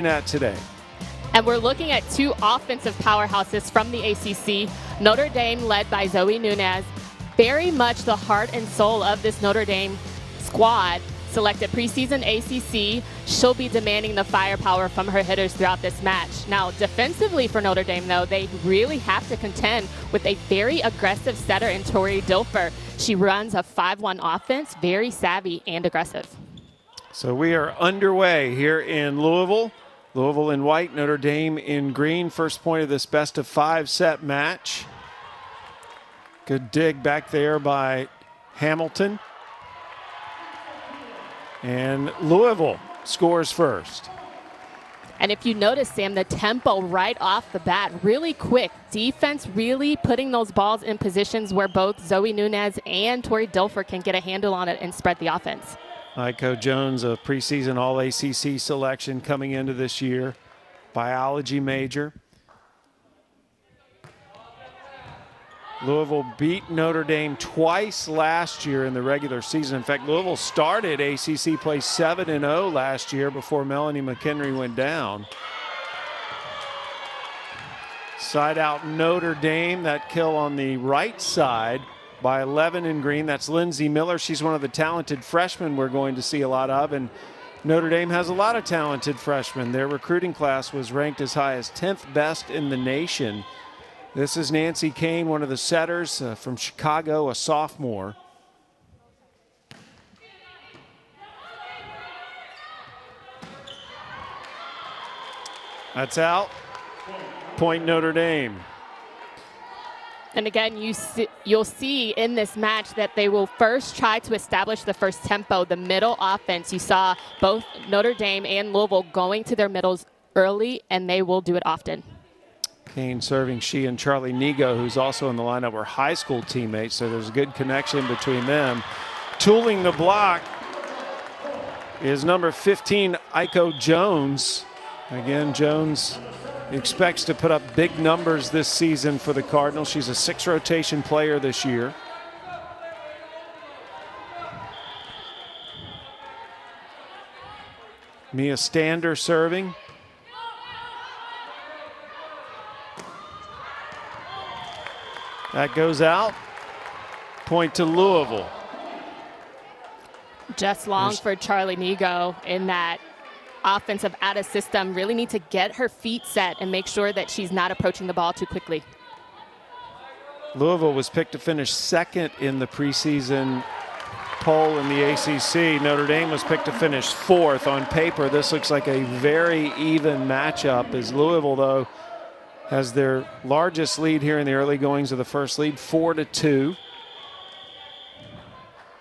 at today. And we're looking at two offensive powerhouses from the ACC. Notre Dame, led by Zoe Nunez, very much the heart and soul of this Notre Dame squad. Selected preseason ACC, she'll be demanding the firepower from her hitters throughout this match. Now, defensively for Notre Dame, though, they really have to contend with a very aggressive setter in Tori Dilfer. She runs a 5-1 offense, very savvy and aggressive. So we are underway here in Louisville. Louisville in white, Notre Dame in green. First point of this best-of-5 set match. Good dig back there by Hamilton. And Louisville scores first. And if you notice, Sam, the tempo right off the bat, really quick. Defense really putting those balls in positions where both Zoe Nunez and Tori Dilfer can get a handle on it and spread the offense. Iko Jones, a preseason All-ACC selection coming into this year. Biology major. Louisville beat Notre Dame twice last year in the regular season. In fact, Louisville started ACC play 7-0 last year before Melanie McHenry went down. Side out Notre Dame, that kill on the right side by 11 in green. That's Lindsay Miller. She's one of the talented freshmen we're going to see a lot of. And Notre Dame has a lot of talented freshmen. Their recruiting class was ranked as high as 10th best in the nation. This is Nancy Kane, one of the setters from Chicago, a sophomore. That's out. Point Notre Dame. And again, you'll see in this match that they will first try to establish the first tempo, the middle offense. You saw both Notre Dame and Louisville going to their middles early, and they will do it often. Kane serving. She and Charlie Nigo, who's also in the lineup, were high school teammates, so there's a good connection between them. Tooling the block is number 15, Iko Jones. Again, Jones expects to put up big numbers this season for the Cardinals. She's a 6-rotation player this year. Mia Stander serving. That goes out. Point to Louisville. Just long for Charlie Nigo in that offensive out of system. Really need to get her feet set and make sure that she's not approaching the ball too quickly. Louisville was picked to finish second in the preseason poll in the ACC. Notre Dame was picked to finish fourth. On paper, this looks like a very even matchup, as Louisville, though, has their largest lead here in the early goings of the first lead, 4-2.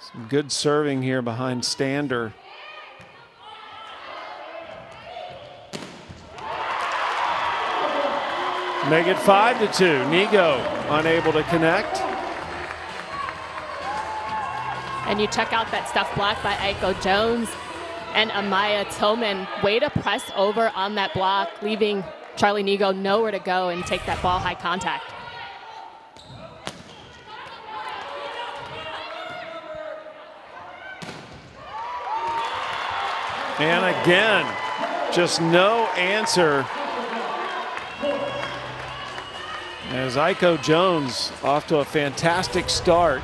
Some good serving here behind Stander. Make it 5-2. Nigo unable to connect. And you check out that stuff block by Iko Jones and Amaya Tillman. Way to press over on that block, leaving Charlie Nigo nowhere to go and take that ball high contact. And again, just no answer, as Iko Jones off to a fantastic start.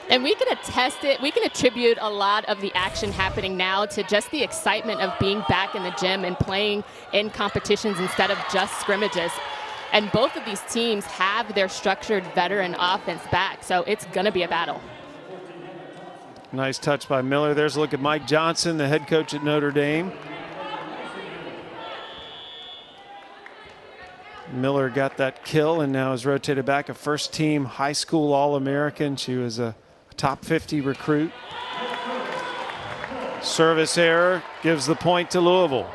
And we can attest it. We can attribute a lot of the action happening now to just the excitement of being back in the gym and playing in competitions instead of just scrimmages. And both of these teams have their structured veteran offense back, so it's going to be a battle. Nice touch by Miller. There's a look at Mike Johnson, the head coach at Notre Dame. Miller got that kill and now is rotated back, a first-team high school All-American. She was a top 50 recruit. Service error gives the point to Louisville.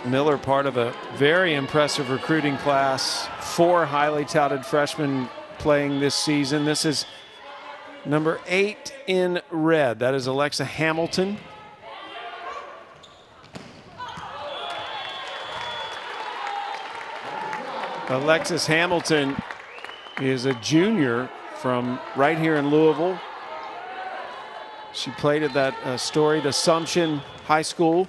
Miller, part of a very impressive recruiting class. 4 highly touted freshmen playing this season. This is number 8 in red. That is Alexa Hamilton. Alexis Hamilton is a junior from right here in Louisville. She played at that storied Assumption High School.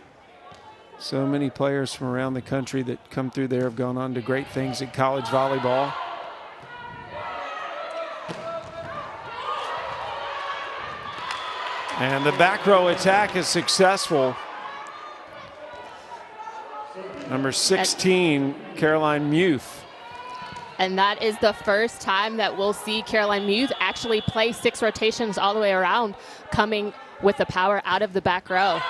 So many players from around the country that come through there have gone on to great things at college volleyball. And the back row attack is successful. Number 16, Caroline Muth. And that is the first time that we'll see Caroline Muth actually play 6 rotations all the way around, coming with the power out of the back row.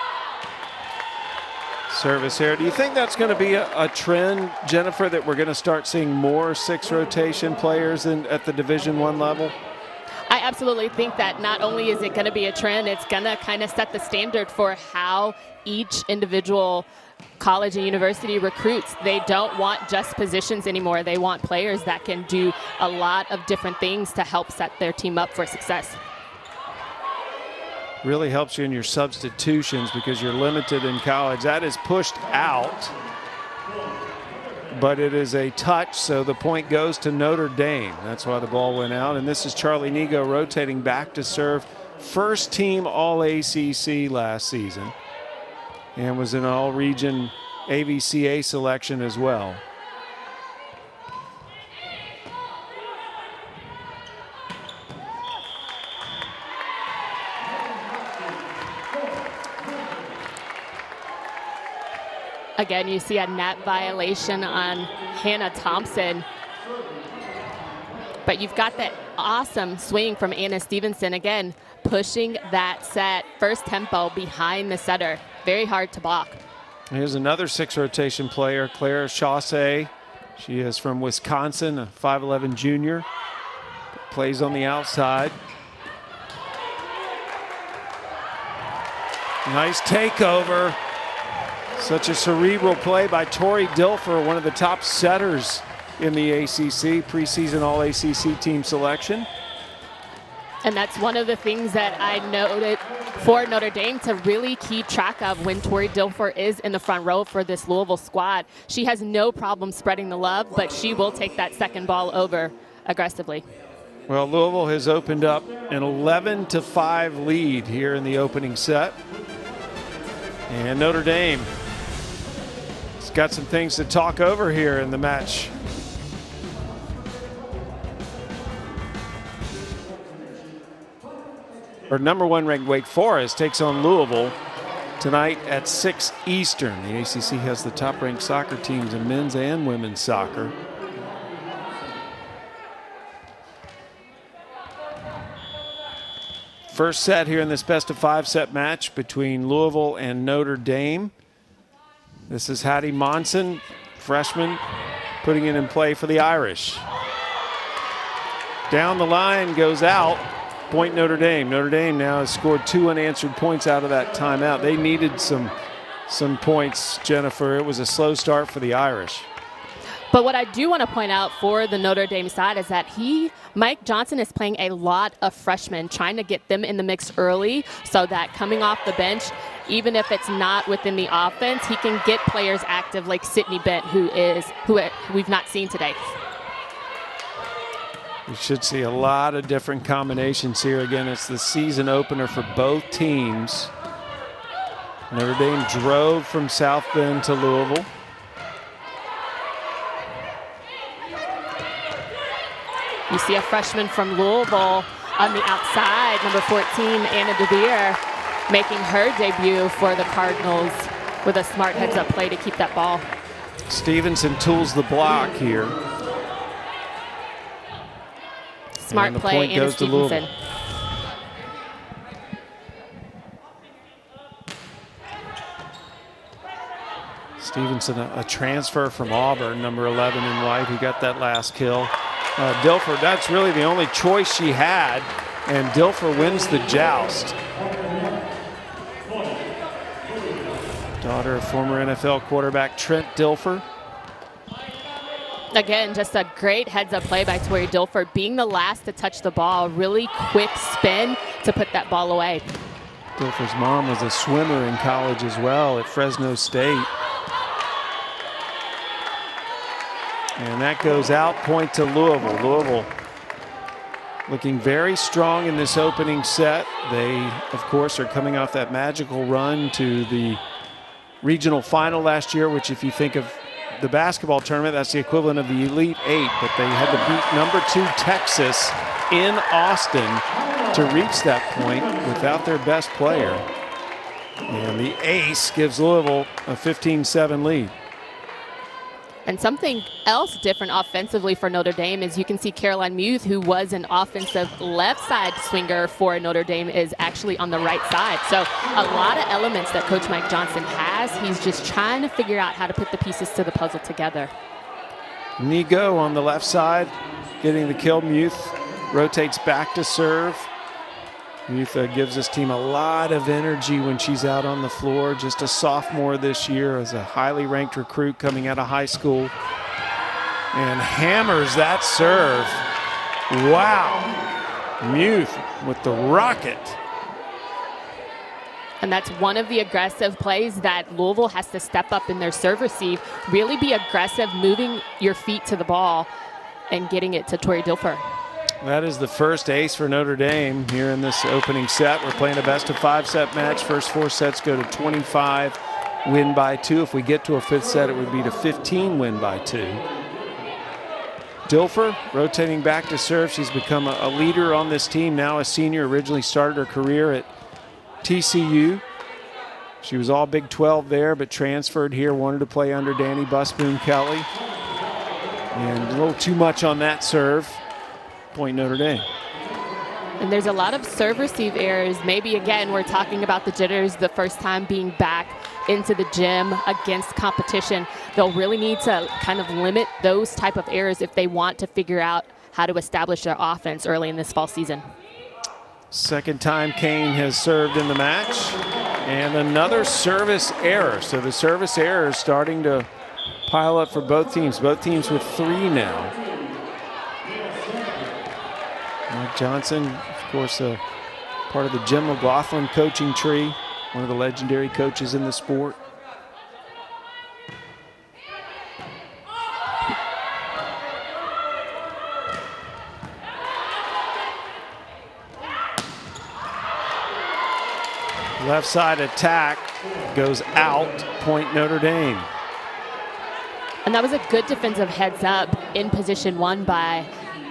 Service here. Do you think that's going to be a trend, Jennifer, that we're going to start seeing more 6 rotation players at the Division I level? I absolutely think that not only is it going to be a trend, it's going to kind of set the standard for how each individual college and university recruits. They don't want just positions anymore. They want players that can do a lot of different things to help set their team up for success. Really helps you in your substitutions because you're limited in college. That is pushed out, but it is a touch, so the point goes to Notre Dame. That's why the ball went out. And this is Charlie Nigo rotating back to serve. First team All-ACC last season and was an all-region AVCA selection as well. Again, you see a net violation on Hannah Thompson. But you've got that awesome swing from Anna Stevenson. Again, pushing that set, first tempo behind the setter. Very hard to block. Here's another 6 rotation player, Claire Chaussee. She is from Wisconsin, a 5'11 junior. Plays on the outside. Nice takeover. Such a cerebral play by Tori Dilfer, one of the top setters in the ACC, preseason All-ACC team selection. And that's one of the things that I noted for Notre Dame to really keep track of when Tori Dilfer is in the front row for this Louisville squad. She has no problem spreading the love, but she will take that second ball over aggressively. Well, Louisville has opened up an 11-5 lead here in the opening set. And Notre Dame has got some things to talk over here in the match. Our number 1 ranked Wake Forest takes on Louisville tonight at 6 Eastern. The ACC has the top ranked soccer teams in men's and women's soccer. First set here in this best-of-5 set match between Louisville and Notre Dame. This is Hattie Monson, freshman, putting it in play for the Irish. Down the line, goes out. Point Notre Dame. Notre Dame now has scored 2 unanswered points out of that timeout. They needed some points, Jennifer. It was a slow start for the Irish. But what I do want to point out for the Notre Dame side is that Mike Johnson is playing a lot of freshmen, trying to get them in the mix early so that coming off the bench, even if it's not within the offense, he can get players active like Sydney Bent, who we've not seen today. We should see a lot of different combinations here. Again, it's the season opener for both teams. Notre Dame drove from South Bend to Louisville. You see a freshman from Louisville on the outside, number 14, Anna DeVere, making her debut for the Cardinals with a smart heads-up play to keep that ball. Stevenson tools the block here. Smart play, Anna Stevenson. Stevenson, a transfer from Auburn, number 11 in white, who got that last kill. Dilfer, that's really the only choice she had, and Dilfer wins the joust. Daughter of former NFL quarterback Trent Dilfer. Again, just a great heads-up play by Tori Dilfer, being the last to touch the ball. Really quick spin to put that ball away. Dilfer's mom was a swimmer in college as well at Fresno State. And that goes out, point to Louisville. Louisville looking very strong in this opening set. They, of course, are coming off that magical run to the regional final last year, which if you think of the basketball tournament, that's the equivalent of the Elite Eight, but they had to beat #2 Texas in Austin to reach that point without their best player. And the ace gives Louisville a 15-7 lead. And something else different offensively for Notre Dame is you can see Caroline Muth, who was an offensive left side swinger for Notre Dame, is actually on the right side. So a lot of elements that Coach Mike Johnson has. He's just trying to figure out how to put the pieces to the puzzle together. Nigo on the left side, getting the kill. Muth rotates back to serve. Muth gives this team a lot of energy when she's out on the floor. Just a sophomore this year as a highly ranked recruit coming out of high school. And hammers that serve. Wow. Muth with the rocket. And that's one of the aggressive plays that Louisville has to step up in their serve receive. Really be aggressive, moving your feet to the ball and getting it to Tori Dilfer. That is the first ace for Notre Dame here in this opening set. We're playing a best-of-5 set match. First 4 sets go to 25, win by 2. If we get to a 5th set, it would be to 15, win by 2. Dilfer rotating back to serve. She's become a leader on this team, now a senior. Originally started her career at TCU. She was all Big 12 there, but transferred here, wanted to play under Danny Busboom-Kelly. And a little too much on that serve. Point Notre Dame. And there's a lot of serve receive errors. Maybe again, we're talking about the jitters, the first time being back into the gym against competition. They'll really need to kind of limit those type of errors if they want to figure out how to establish their offense early in this fall season. Second time Kane has served in the match, and another service error. So the service error is starting to pile up for both teams with 3 now. Mike Johnson, of course, part of the Jim McLaughlin coaching tree, one of the legendary coaches in the sport. Left side attack goes out, point Notre Dame. And that was a good defensive heads up in position 1 by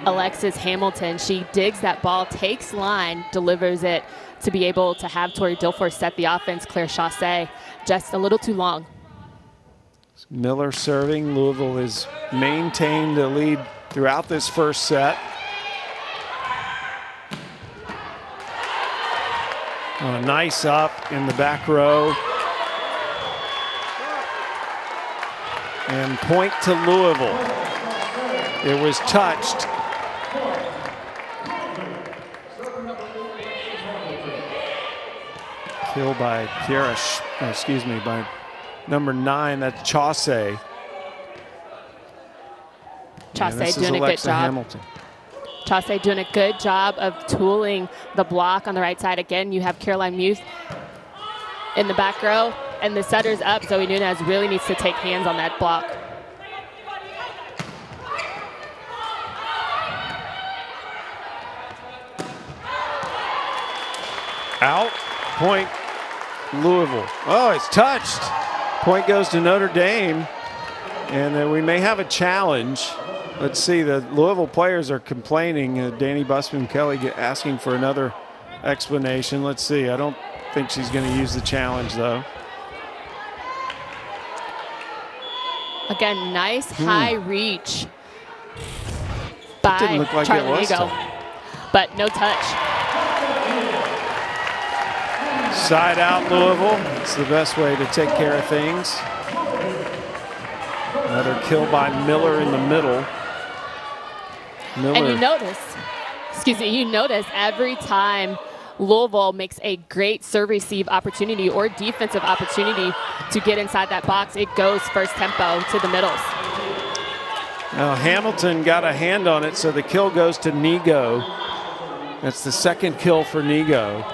Alexis Hamilton. She digs that ball, takes line, delivers it to be able to have Tori Dilfer set the offense. Claire Chassé just a little too long. Miller serving. Louisville has maintained the lead throughout this first set. Nice up in the back row. And point to Louisville. It was touched. Kill by by number 9, that's Chassé. Chassé doing a good job. Hamilton. Chassé doing a good job of tooling the block on the right side. Again, you have Caroline Muth in the back row, and the setter's up. Zoe Nunez really needs to take hands on that block. Out, point Louisville. Oh, it's touched. Point goes to Notre Dame, and then we may have a challenge. Let's see, the Louisville players are complaining. Danny Busboom-Kelly asking for another explanation. Let's see, I don't think she's going to use the challenge though. Again, nice high reach by Didn't look like Charlie it was Nigo, but no touch. Side out Louisville. It's the best way to take care of things. Another kill by Miller in the middle. Miller. And you notice every time Louisville makes a great serve receive opportunity or defensive opportunity to get inside that box, it goes first tempo to the middles. Now Hamilton got a hand on it, so the kill goes to Nigo. That's the second kill for Nigo.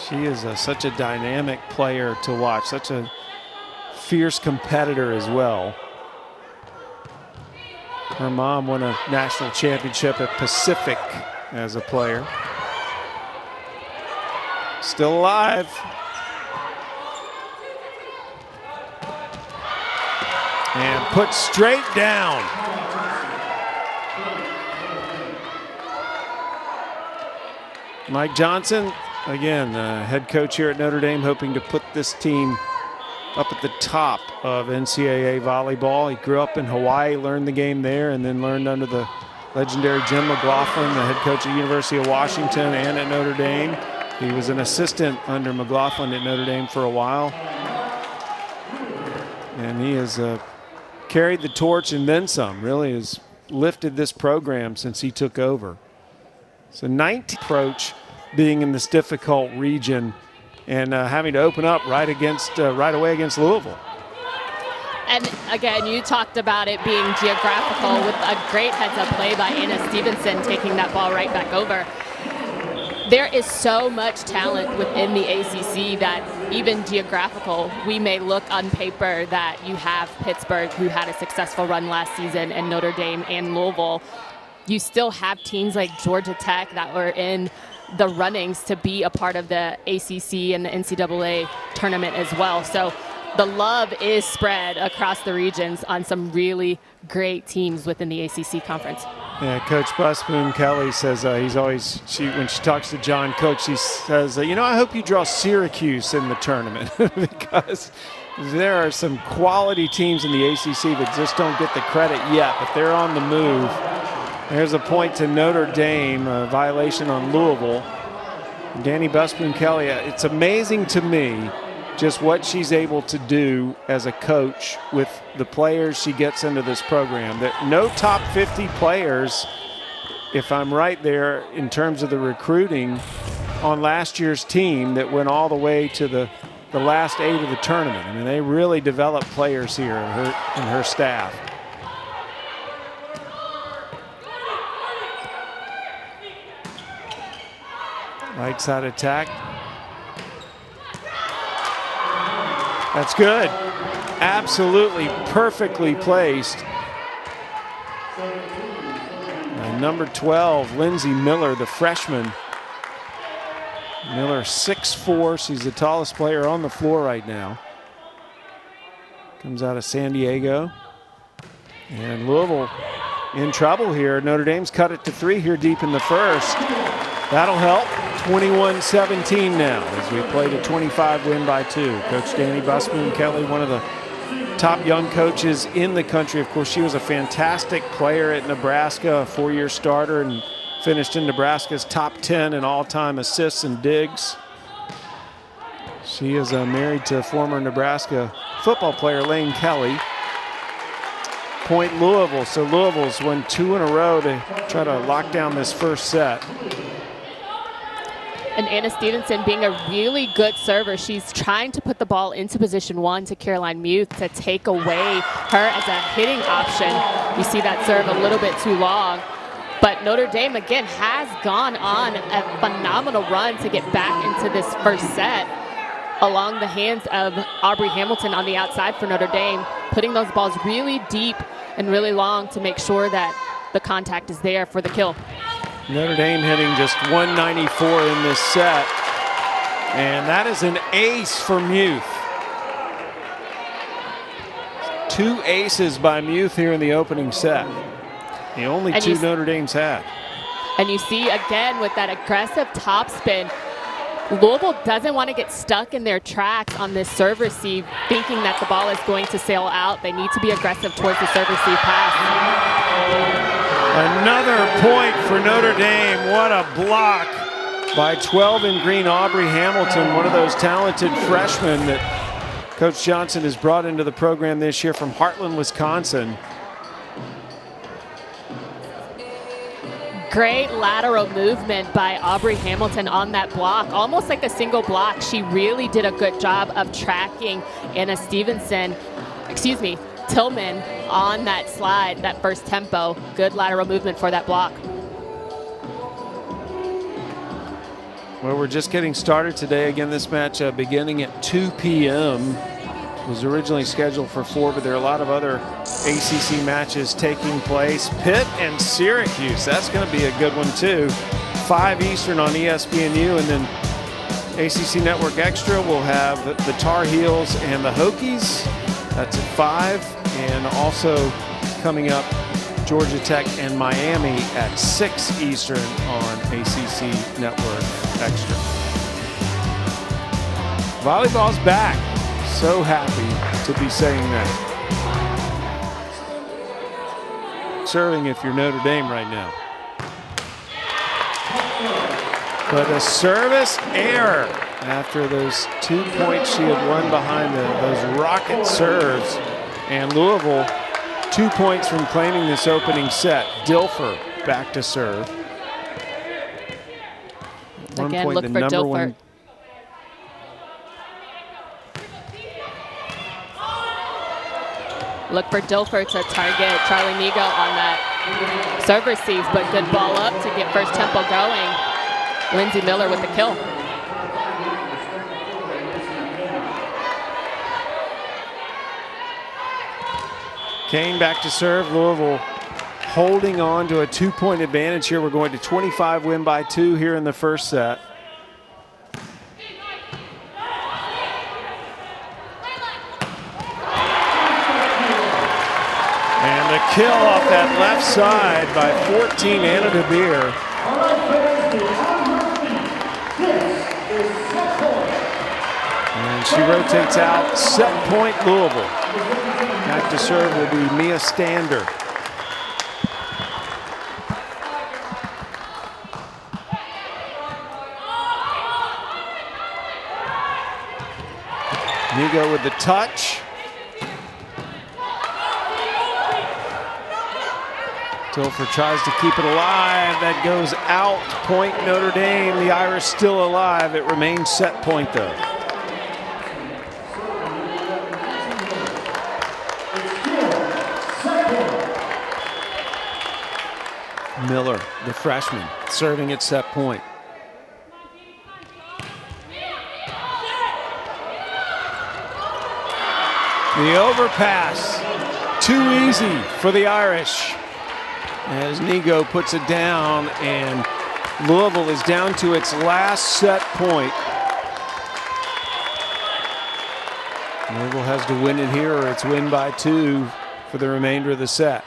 She is such a dynamic player to watch, such a fierce competitor as well. Her mom won a national championship at Pacific as a player. Still alive. And put straight down. Mike Johnson, again, head coach here at Notre Dame, hoping to put this team up at the top of NCAA volleyball. He grew up in Hawaii, learned the game there, and then learned under the legendary Jim McLaughlin, the head coach at the University of Washington and at Notre Dame. He was an assistant under McLaughlin at Notre Dame for a while. And he has carried the torch and then some, really has lifted this program since he took over. So 19 approach being in this difficult region and having to open up right away against Louisville. And again, you talked about it being geographical with a great heads-up play by Anna Stevenson taking that ball right back over. There is so much talent within the ACC that even geographical, we may look on paper that you have Pittsburgh, who had a successful run last season, and Notre Dame and Louisville. You still have teams like Georgia Tech that were in the runnings to be a part of the ACC and the NCAA tournament as well. So the love is spread across the regions on some really great teams within the ACC conference. Yeah, Coach Busboom Kelly says he's always, when she talks to John Cook, she says, you know, I hope you draw Syracuse in the tournament because there are some quality teams in the ACC that just don't get the credit yet, but they're on the move. There's a point to Notre Dame, a violation on Louisville. Danny Busboom Kelly, it's amazing to me just what she's able to do as a coach with the players she gets into this program. There no top 50 players, if I'm right there, in terms of the recruiting on last year's team that went all the way to the last 8 of the tournament. I mean, they really developed players here in her staff. Right side attack. That's good. Absolutely perfectly placed. And number 12, Lindsay Miller, the freshman. Miller 6'4". She's the tallest player on the floor right now. Comes out of San Diego. And Louisville in trouble here. Notre Dame's cut it to 3 here deep in the first. That'll help. 21-17 now as we played a 25 win by 2. Coach Danny Busboom Kelly, one of the top young coaches in the country. Of course, she was a fantastic player at Nebraska, a 4-year starter, and finished in Nebraska's top 10 in all-time assists and digs. She is married to former Nebraska football player Lane Kelly. Point Louisville, so Louisville's won 2 in a row to try to lock down this first set. And Anna Stevenson being a really good server. She's trying to put the ball into position 1 to Caroline Muth to take away her as a hitting option. You see that serve a little bit too long. But Notre Dame, again, has gone on a phenomenal run to get back into this first set along the hands of Aubrey Hamilton on the outside for Notre Dame, putting those balls really deep and really long to make sure that the contact is there for the kill. Notre Dame hitting just 194 in this set. And that is an ace for Muth. 2 aces by Muth here in the opening set. The only and 2 Notre Dame's had. And you see again with that aggressive topspin, Louisville doesn't want to get stuck in their tracks on this serve receive, thinking that the ball is going to sail out. They need to be aggressive towards the serve receive pass. Another point for Notre Dame. What a block by 12 in green Aubrey Hamilton, one of those talented freshmen that Coach Johnson has brought into the program this year from Heartland, Wisconsin. Great lateral movement by Aubrey Hamilton on that block, almost like a single block. She really did a good job of tracking Anna Stevenson, Tillman on that slide, that first tempo. Good lateral movement for that block. Well, we're just getting started today. Again, this match beginning at 2 p.m. was originally scheduled for 4, but there are a lot of other ACC matches taking place. Pitt and Syracuse, that's going to be a good one too. 5 Eastern on ESPNU, and then ACC Network Extra will have the Tar Heels and the Hokies. That's at 5, and also coming up, Georgia Tech and Miami at 6 Eastern on ACC Network Extra. Volleyball's back. So happy to be saying that. Serving if you're Notre Dame right now. But a service error after those 2 points she had won behind those rocket serves. And Louisville, 2 points from claiming this opening set. Dilfer back to serve. At Again, look for Dilfer. Look for Dilfer to target Charlie Nigo on that serve receive, but good ball up to get first tempo going. Lindsay Miller with the kill. Kane back to serve. Louisville holding on to a 2-point advantage here. We're going to 25, win by 2 here in the first set. And the kill off that left side by 14, Anna DeBeer. And she rotates out, set point Louisville. Back to serve will be Mia Stander. Nigo with the touch. Dilfer tries to keep it alive. That goes out. Point Notre Dame. The Irish still alive. It remains set point though. Miller, the freshman, serving at set point. The overpass, too easy for the Irish. As Nigo puts it down, and Louisville is down to its last set point. Louisville has to win it here, or it's win by 2 for the remainder of the set.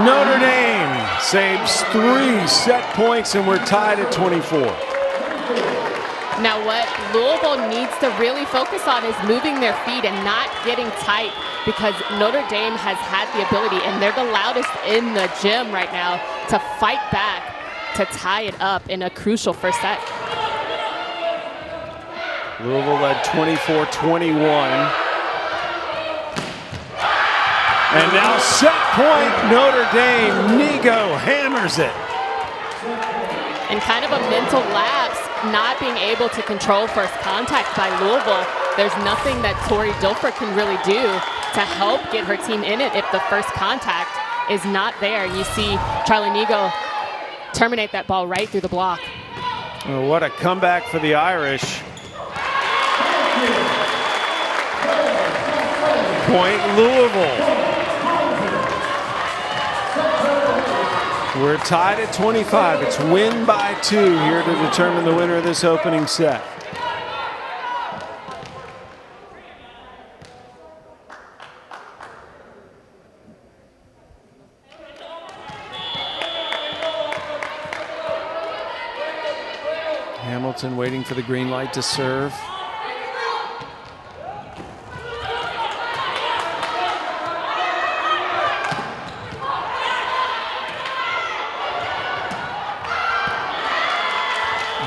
Notre Dame saves 3 set points, and we're tied at 24. Now what Louisville needs to really focus on is moving their feet and not getting tight, because Notre Dame has had the ability, and they're the loudest in the gym right now, to fight back to tie it up in a crucial first set. Louisville led 24-21. And now set point Notre Dame. Nigo hammers it. And kind of a mental lapse, not being able to control first contact by Louisville. There's nothing that Tori Dilfer can really do to help get her team in it if the first contact is not there. You see Charlie Nigo terminate that ball right through the block. Oh, what a comeback for the Irish. Point Louisville. We're tied at 25. It's win by 2 here to determine the winner of this opening set. Hamilton waiting for the green light to serve.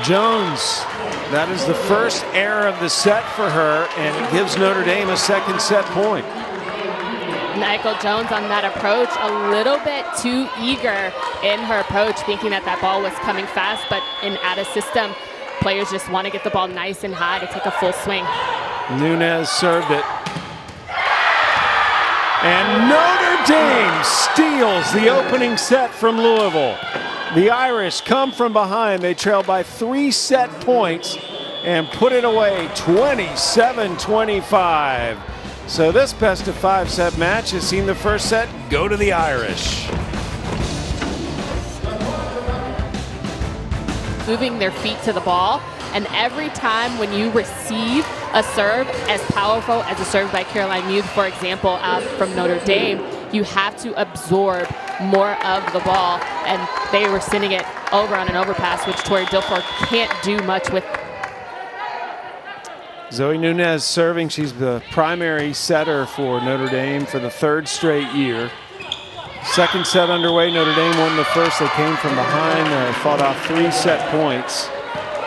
Jones, that is the first error of the set for her, and it gives Notre Dame a second set point. Michael Jones on that approach, a little bit too eager in her approach, thinking that that ball was coming fast, but in out of system, players just want to get the ball nice and high to take a full swing. Nunez served it. And Notre Dame steals the opening set from Louisville. The Irish come from behind. They trail by 3 set points and put it away 27-25. So this best of 5 set match has seen the first set go to the Irish. Moving their feet to the ball, and every time when you receive a serve as powerful as a serve by Caroline Muth, for example, out from Notre Dame, you have to absorb more of the ball, and they were sending it over on an overpass, which Tori Dilfer can't do much with. Zoe Nunez serving. She's the primary setter for Notre Dame for the 3rd straight year. Second set underway. Notre Dame won the first. They came from behind, fought off 3 set points,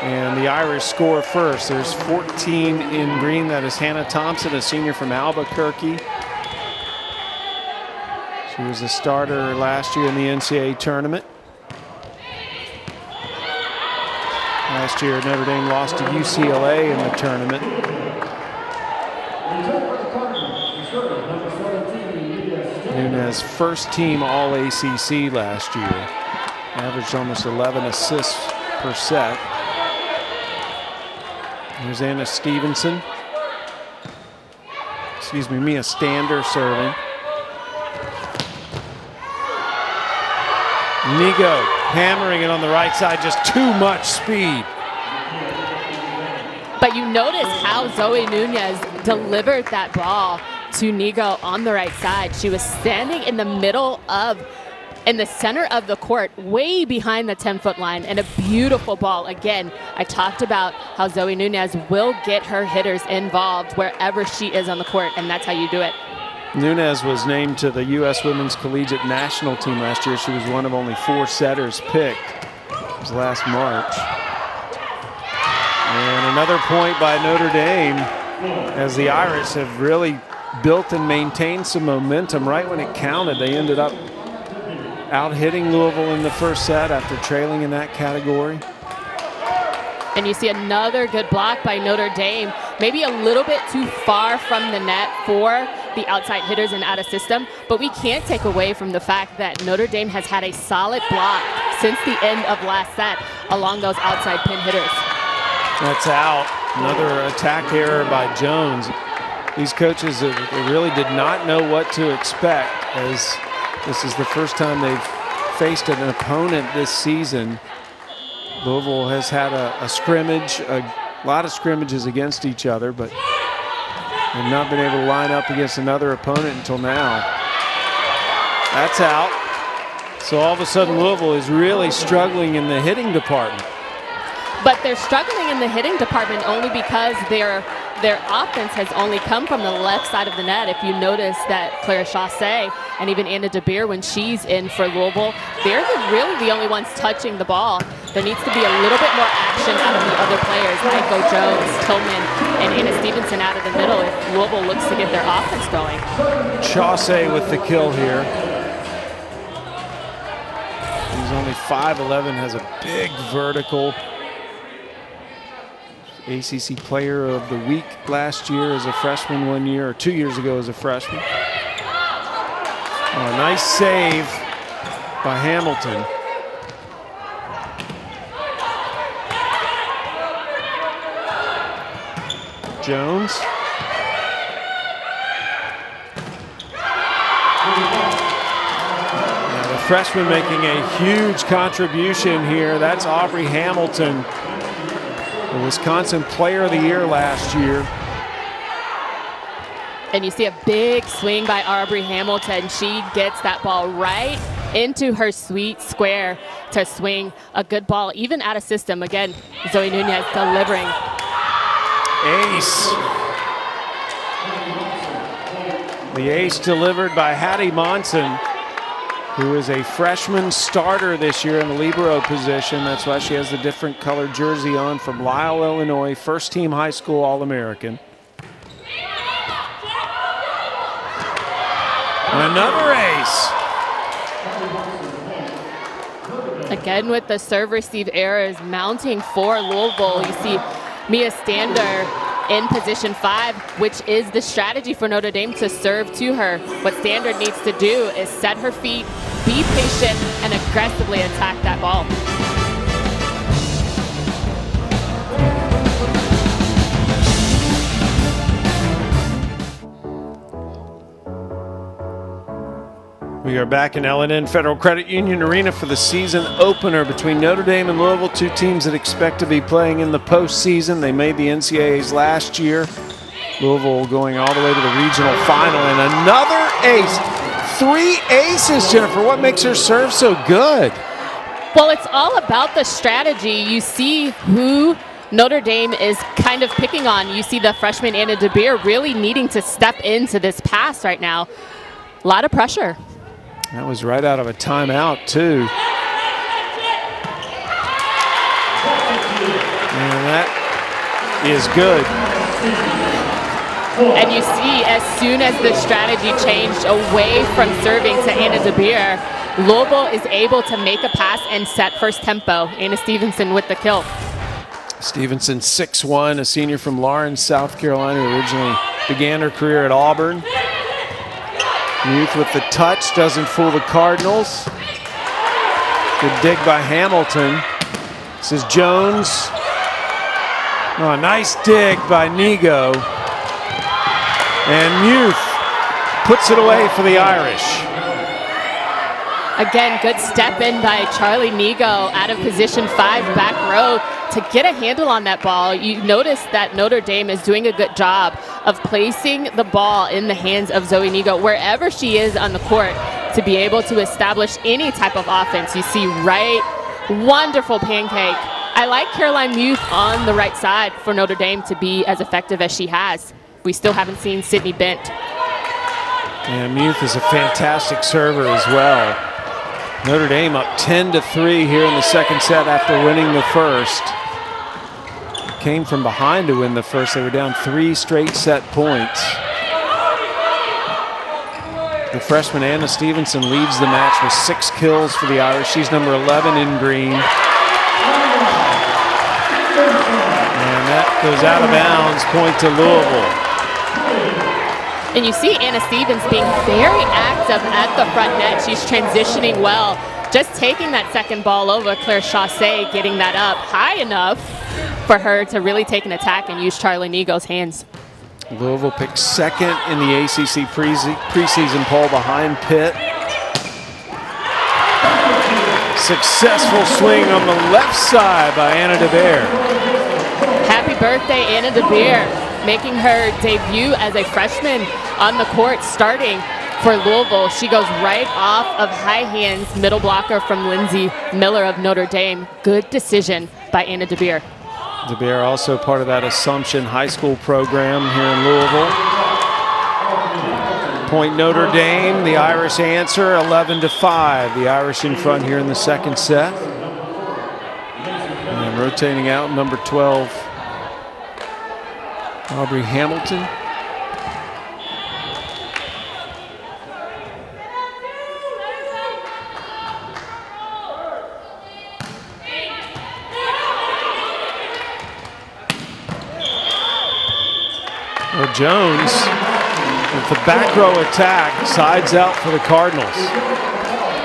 and the Irish score first. There's 14 in green. That is Hannah Thompson, a senior from Albuquerque. She was a starter last year in the NCAA tournament. Last year, Notre Dame lost to UCLA in the tournament. Nunez, first team All-ACC last year. Averaged almost 11 assists per set. Here's Anna Stevenson. Mia Stander serving. Nigo hammering it on the right side, just too much speed. But you notice how Zoe Nunez delivered that ball to Nigo on the right side. She was standing in the center of the court, way behind the 10-foot line, and a beautiful ball. Again, I talked about how Zoe Nunez will get her hitters involved wherever she is on the court, and that's how you do it. Nunez was named to the U.S. Women's Collegiate National Team last year. She was one of only 4 setters picked. It was last March. And another point by Notre Dame, as the Irish have really built and maintained some momentum. Right when it counted, they ended up out-hitting Louisville in the first set after trailing in that category. And you see another good block by Notre Dame, maybe a little bit too far from the net for the outside hitters and out of system, but we can't take away from the fact that Notre Dame has had a solid block since the end of last set along those outside pin hitters. That's out. Another attack error by Jones. These coaches they really did not know what to expect, as this is the first time they've faced an opponent this season. Louisville has had a scrimmage, a lot of scrimmages against each other, but they've not been able to line up against another opponent until now. That's out. So all of a sudden Louisville is really struggling in the hitting department. But they're struggling in the hitting department only because their offense has only come from the left side of the net. If you notice that Clara Chaussee and even Anna DeBeer, when she's in for Louisville, they're really the only ones touching the ball. There needs to be a little bit more action out of the other players, Aiko Jones, Tillman, and Anna Stevenson out of the middle if Louisville looks to get their offense going. Chaussee with the kill here. He's only 5'11", has a big vertical. ACC Player of the Week last year as a freshman 1 year, or 2 years ago as a freshman. Oh, nice save by Hamilton. Jones. Yeah, the freshman making a huge contribution here. That's Aubrey Hamilton, the Wisconsin Player of the Year last year. And you see a big swing by Aubrey Hamilton. She gets that ball right into her sweet square to swing a good ball, even out of system. Again, Zoe Nunez delivering. Ace. The ace delivered by Hattie Monson, who is a freshman starter this year in the libero position. That's why she has the different colored jersey on, from Lisle, Illinois, first team high school All-American. Another ace. Again with the serve receive errors mounting for Louisville. You see Mia Stander in position 5, which is the strategy for Notre Dame to serve to her. What Standard needs to do is set her feet, be patient, and aggressively attack that ball. We are back in L&N Federal Credit Union Arena for the season opener between Notre Dame and Louisville, two teams that expect to be playing in the postseason. They made the NCAAs last year. Louisville going all the way to the regional final, and another ace. 3 aces, Jennifer. What makes her serve so good? Well, it's all about the strategy. You see who Notre Dame is kind of picking on. You see the freshman Anna DeBeer really needing to step into this pass right now. A lot of pressure. That was right out of a timeout, too. And that is good. And you see, as soon as the strategy changed away from serving to Anna DeBeer, Louisville is able to make a pass and set first tempo. Anna Stevenson with the kill. Stevenson, 6'1", a senior from Lawrence, South Carolina, who originally began her career at Auburn. Youth with the touch, doesn't fool the Cardinals. Good dig by Hamilton. This is Jones. Oh, nice dig by Nigo. And Youth puts it away for the Irish. Again, good step in by Charlie Nigo out of position 5, back row, to get a handle on that ball. You notice that Notre Dame is doing a good job of placing the ball in the hands of Zoe Nigo wherever she is on the court to be able to establish any type of offense. You see right, wonderful pancake. I like Caroline Muth on the right side for Notre Dame to be as effective as she has. We still haven't seen Sydney Bent. And Muth is a fantastic server as well. Notre Dame up 10-3 here in the second set after winning the first. Came from behind to win the first. They were down 3 straight set points. The freshman Anna Stevenson leads the match with 6 kills for the Irish. She's number 11 in green. And that goes out of bounds, point to Louisville. And you see Anna Stevens being very active at the front net. She's transitioning well. Just taking that second ball over, Claire Chaussee getting that up high enough for her to really take an attack and use Charlie Nigo's hands. Louisville picked second in the ACC preseason poll behind Pitt. Successful swing on the left side by Anna DeBeer. Happy birthday, Anna DeBeer, making her debut as a freshman on the court, starting for Louisville. She goes right off of high hands, middle blocker from Lindsay Miller of Notre Dame. Good decision by Anna DeBeer. DeBeer also part of that Assumption High School program here in Louisville. Point Notre Dame, the Irish answer, 11-5. The Irish in front here in the second set. And rotating out, number 12, Aubrey Hamilton. Well, Jones, with the back row attack, sides out for the Cardinals.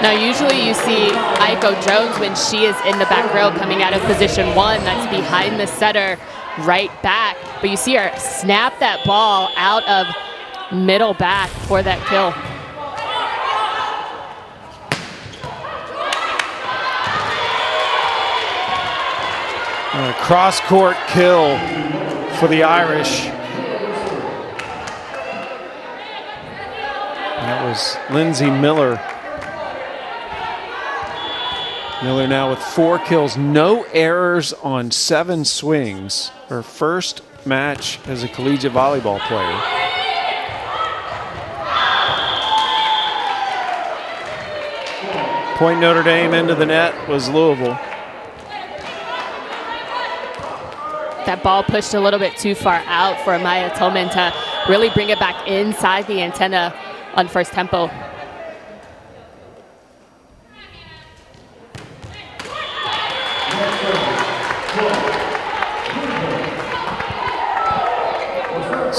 Now, usually you see Aiko Jones when she is in the back row coming out of position 1. That's behind the setter, right back. But you see her snap that ball out of middle back for that kill. A cross-court kill for the Irish. That was Lindsay Miller. Miller now with 4 kills, no errors on 7 swings. Her first match as a collegiate volleyball player. Point Notre Dame into the net was Louisville. That ball pushed a little bit too far out for Amaya Tillman to really bring it back inside the antenna on first tempo.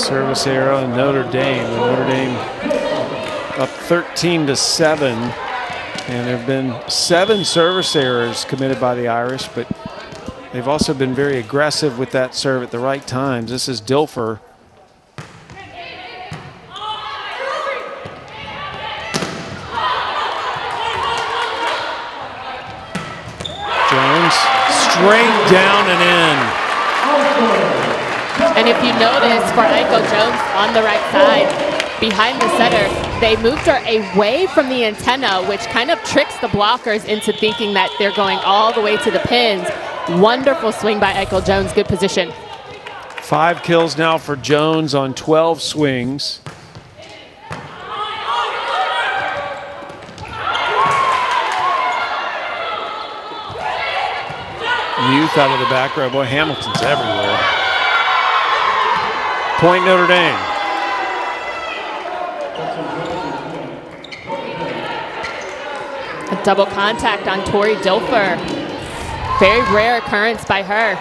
Service error on Notre Dame. Notre Dame up 13-7. And there have been 7 service errors committed by the Irish, but they've also been very aggressive with that serve at the right times. This is Dilfer. Jones, straight down and in. And if you notice, for Aiko Jones on the right side, behind the setter, they moved her away from the antenna, which kind of tricks the blockers into thinking that they're going all the way to the pins. Wonderful swing by Aiko Jones, good position. 5 kills now for Jones on 12 swings. Youth out of the back row. Boy, Hamilton's everywhere. Point Notre Dame. A double contact on Tori Dilfer. Very rare occurrence by her.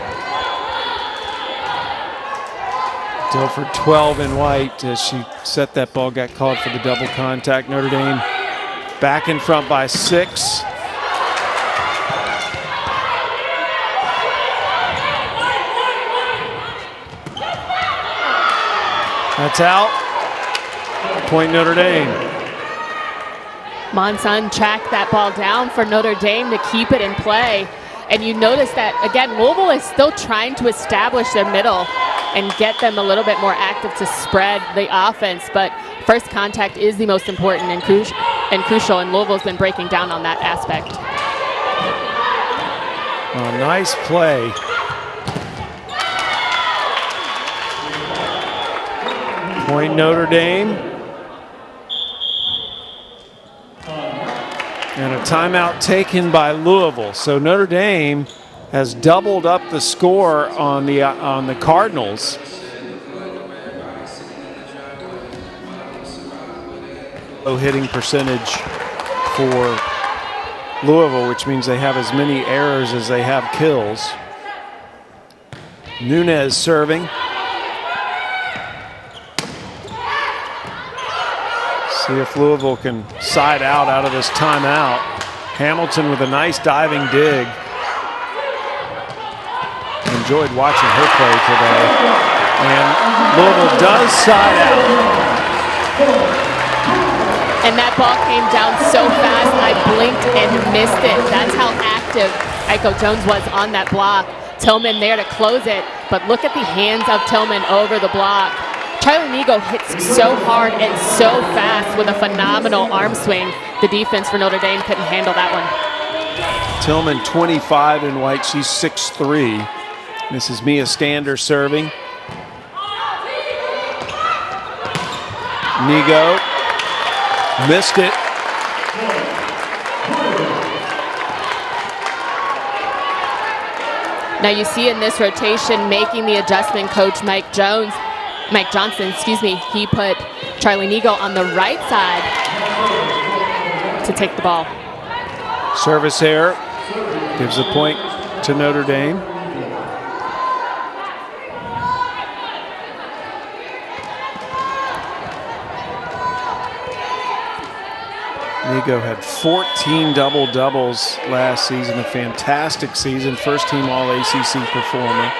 Dilfer 12 in white as she set that ball, got called for the double contact. Notre Dame back in front by 6. That's out. Point Notre Dame. Monson tracked that ball down for Notre Dame to keep it in play. And you notice that, again, Louisville is still trying to establish their middle and get them a little bit more active to spread the offense. But first contact is the most important and crucial, and Louisville's been breaking down on that aspect. Oh, nice play. Point Notre Dame. And a timeout taken by Louisville. So Notre Dame has doubled up the score on the Cardinals. Low hitting percentage for Louisville, which means they have as many errors as they have kills. Nunez serving. See if Louisville can side out of this timeout. Hamilton with a nice diving dig. Enjoyed watching her play today. And Louisville does side out. And that ball came down so fast, I blinked and missed it. That's how active Aiko Jones was on that block. Tillman there to close it, but look at the hands of Tillman over the block. Charlie Nigo hits so hard and so fast with a phenomenal arm swing. The defense for Notre Dame couldn't handle that one. Tillman 25 in white, she's 6'3". This is Mia Stander serving. Nigo missed it. Now you see in this rotation, making the adjustment, Coach Mike Johnson, he put Charlie Nigo on the right side to take the ball. Service error gives a point to Notre Dame. Nigo had 14 double-doubles last season, a fantastic season, first team All-ACC performer.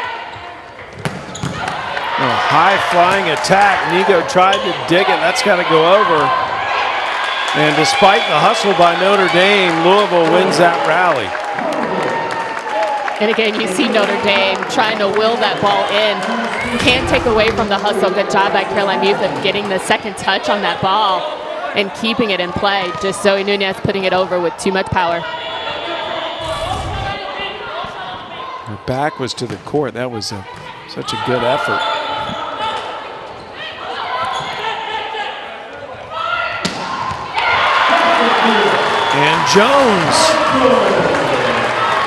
A high-flying attack. Nigo tried to dig it. That's got to go over. And despite the hustle by Notre Dame, Louisville wins that rally. And again, you see Notre Dame trying to will that ball in. Can't take away from the hustle. Good job by Caroline Muth of getting the second touch on that ball and keeping it in play. Just Zoe Nunez putting it over with too much power. Her back was to the court. That was such a good effort. And Jones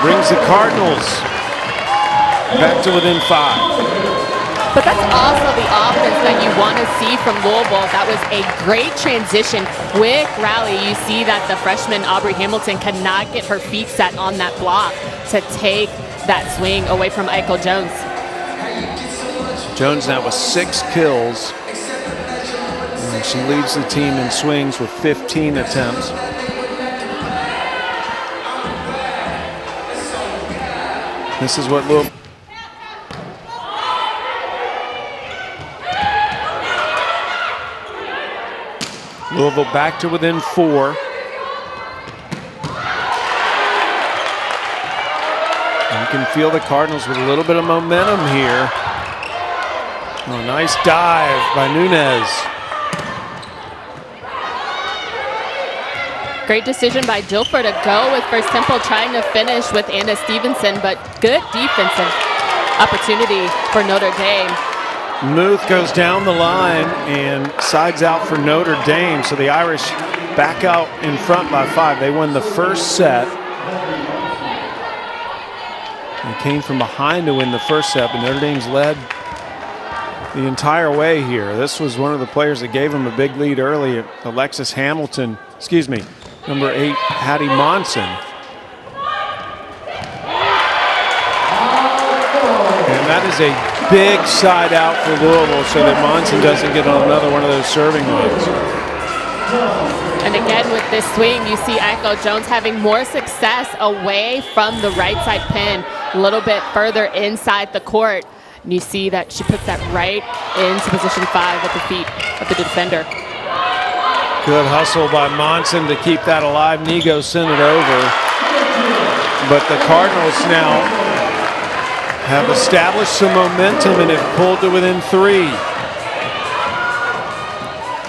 brings the Cardinals back to within 5. But that's also the offense that you want to see from Louisville. That was a great transition, quick rally. You see that the freshman Aubrey Hamilton cannot get her feet set on that block to take that swing away from Aiko Jones. Jones now with 6 kills. And she leads the team in swings with 15 attempts. This is what Louisville back to within 4. You can feel the Cardinals with a little bit of momentum here. Oh, nice dive by Nunez. Great decision by Dilfer to go with First Temple, trying to finish with Anna Stevenson, but good defensive opportunity for Notre Dame. Muth goes down the line and sides out for Notre Dame, so the Irish back out in front by 5. They won the first set. They came from behind to win the first set, but Notre Dame's led the entire way here. This was one of the players that gave them a big lead early. Alexis Hamilton, excuse me, number 8, Hattie Monson. And that is a big side out for Louisville so that Monson doesn't get on another one of those serving runs. And again with this swing, you see Echo Jones having more success away from the right side pin, a little bit further inside the court. And you see that she puts that right into position 5 at the feet of the defender. Good hustle by Monson to keep that alive. Nigo sent it over. But the Cardinals now have established some momentum and have pulled to within 3.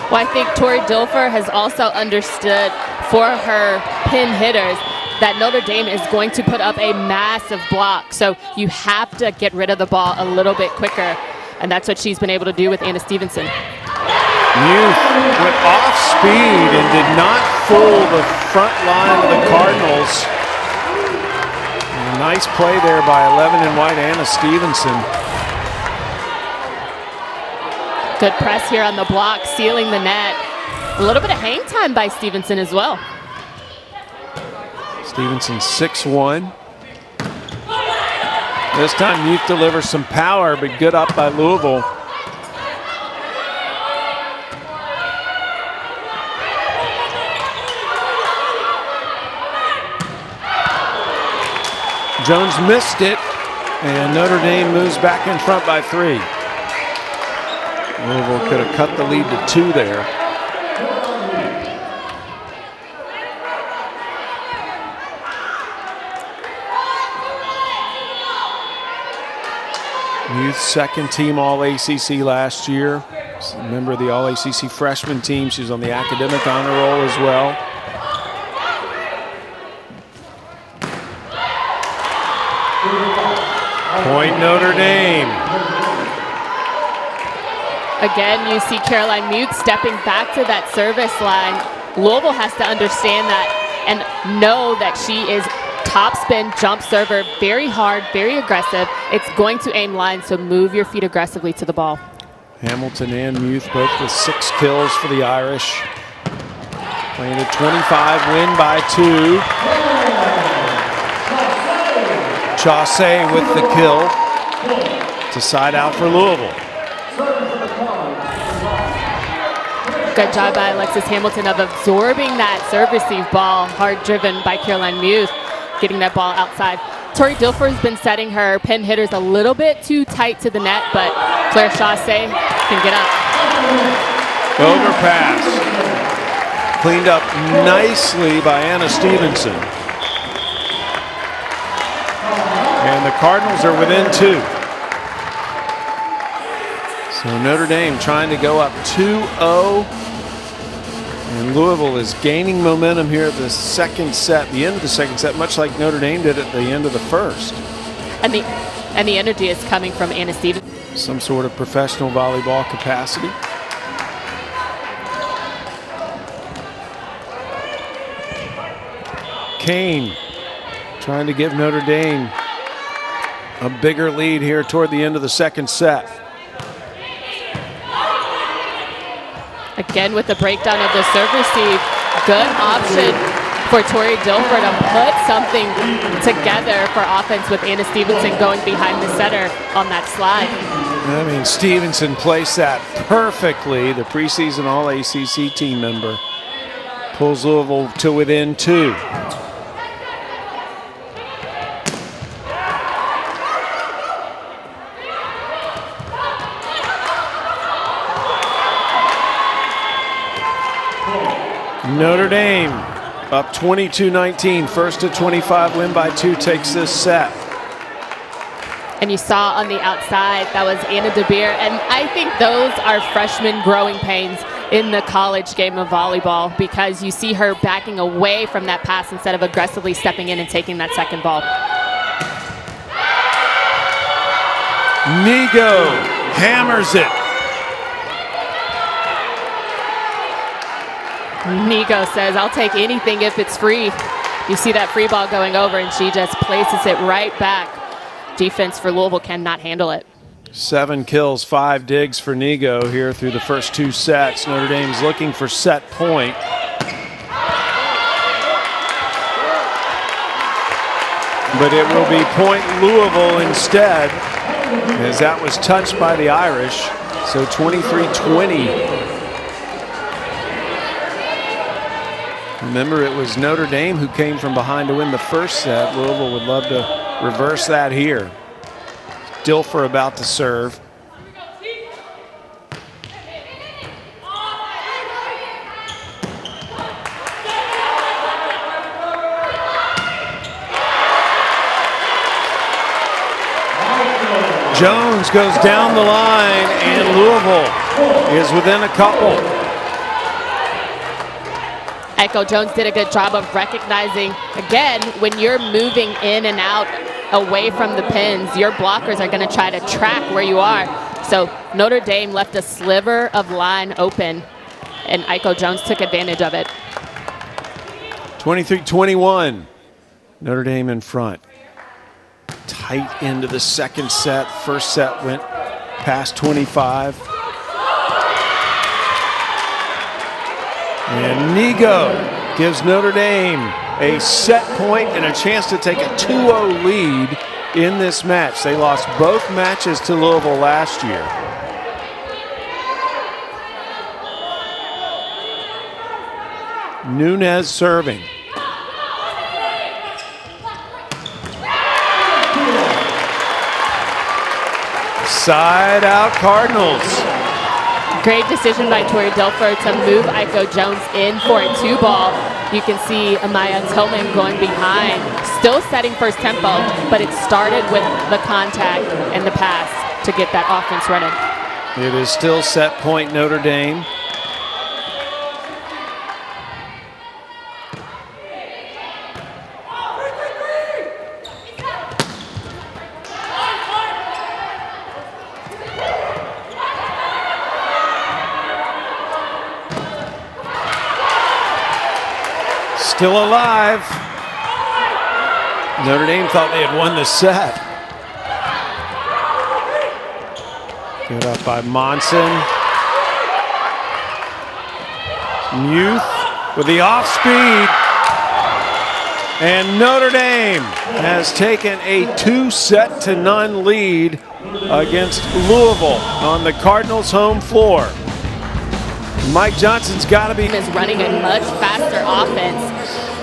Well, I think Tori Dilfer has also understood for her pin hitters that Notre Dame is going to put up a massive block. So you have to get rid of the ball a little bit quicker. And that's what she's been able to do with Anna Stevenson. Muth went off speed and did not fool the front line of the Cardinals. And a nice play there by 11 in white Anna Stevenson. Good press here on the block, sealing the net. A little bit of hang time by Stevenson as well. Stevenson 6-1. This time Muth delivers some power, but good up by Louisville. Jones missed it, and Notre Dame moves back in front by 3. Louisville could have cut the lead to 2 there. Muth's second team All-ACC last year. She's a member of the All-ACC freshman team. She's on the academic honor roll as well. Point Notre Dame. Again, you see Caroline Muth stepping back to that service line. Louisville has to understand that and know that she is top spin, jump server, very hard, very aggressive. It's going to aim line, so move your feet aggressively to the ball. Hamilton and Muth both with 6 kills for the Irish. Playing a 25, win by 2. Chaussee with the kill to side out for Louisville. Good job by Alexis Hamilton of absorbing that serve receive ball, hard driven by Caroline Muth, getting that ball outside. Tori Dilfer has been setting her pin hitters a little bit too tight to the net, but Claire Chaussee can get up. Overpass. Cleaned up nicely by Anna Stevenson. And the Cardinals are within 2. So Notre Dame trying to go up 2-0. And Louisville is gaining momentum here at the second set, the end of the second set, much like Notre Dame did at the end of the first. And the energy is coming from Anna Stevenson. Some sort of professional volleyball capacity. Kane trying to give Notre Dame a bigger lead here toward the end of the second set. Again with the breakdown of the serve receive, good option for Tori Dilfer to put something together for offense with Anna Stevenson going behind the setter on that slide. I mean, Stevenson placed that perfectly. The preseason All-ACC team member pulls Louisville to within 2. Notre Dame up 22-19, first to 25, win by 2, takes this set. And you saw on the outside, that was Anna DeBeer. And I think those are freshman growing pains in the college game of volleyball, because you see her backing away from that pass instead of aggressively stepping in and taking that second ball. Nigo hammers it. Nigo says, I'll take anything if it's free. You see that free ball going over, and she just places it right back. Defense for Louisville cannot handle it. 7 kills, 5 digs for Nigo here through the first 2 sets. Notre Dame's looking for set point. But it will be point Louisville instead, as that was touched by the Irish. So 23-20. Remember, it was Notre Dame who came from behind to win the first set. Louisville would love to reverse that here. Dilfer about to serve. Jones goes down the line, and Louisville is within a couple. Echo Jones did a good job of recognizing, again, when you're moving in and out away from the pins, your blockers are going to try to track where you are. So Notre Dame left a sliver of line open, and Echo Jones took advantage of it. 23-21. Notre Dame in front. Tight into the second set. First set went past 25. And Nigo gives Notre Dame a set point and a chance to take a 2-0 lead in this match. They lost both matches to Louisville last year. Nunez serving. Side out Cardinals. Great decision by Tori Dilfer to move Echo Jones in for a 2-ball. You can see Amaya Tillman going behind, still setting first tempo, but it started with the contact and the pass to get that offense running. It is still set point Notre Dame. Still alive. Notre Dame thought they had won the set. Good up by Monson. Muth with the off speed. And Notre Dame has taken a 2-0 lead against Louisville on the Cardinals' home floor. Mike Johnson's got to be running a much faster offense,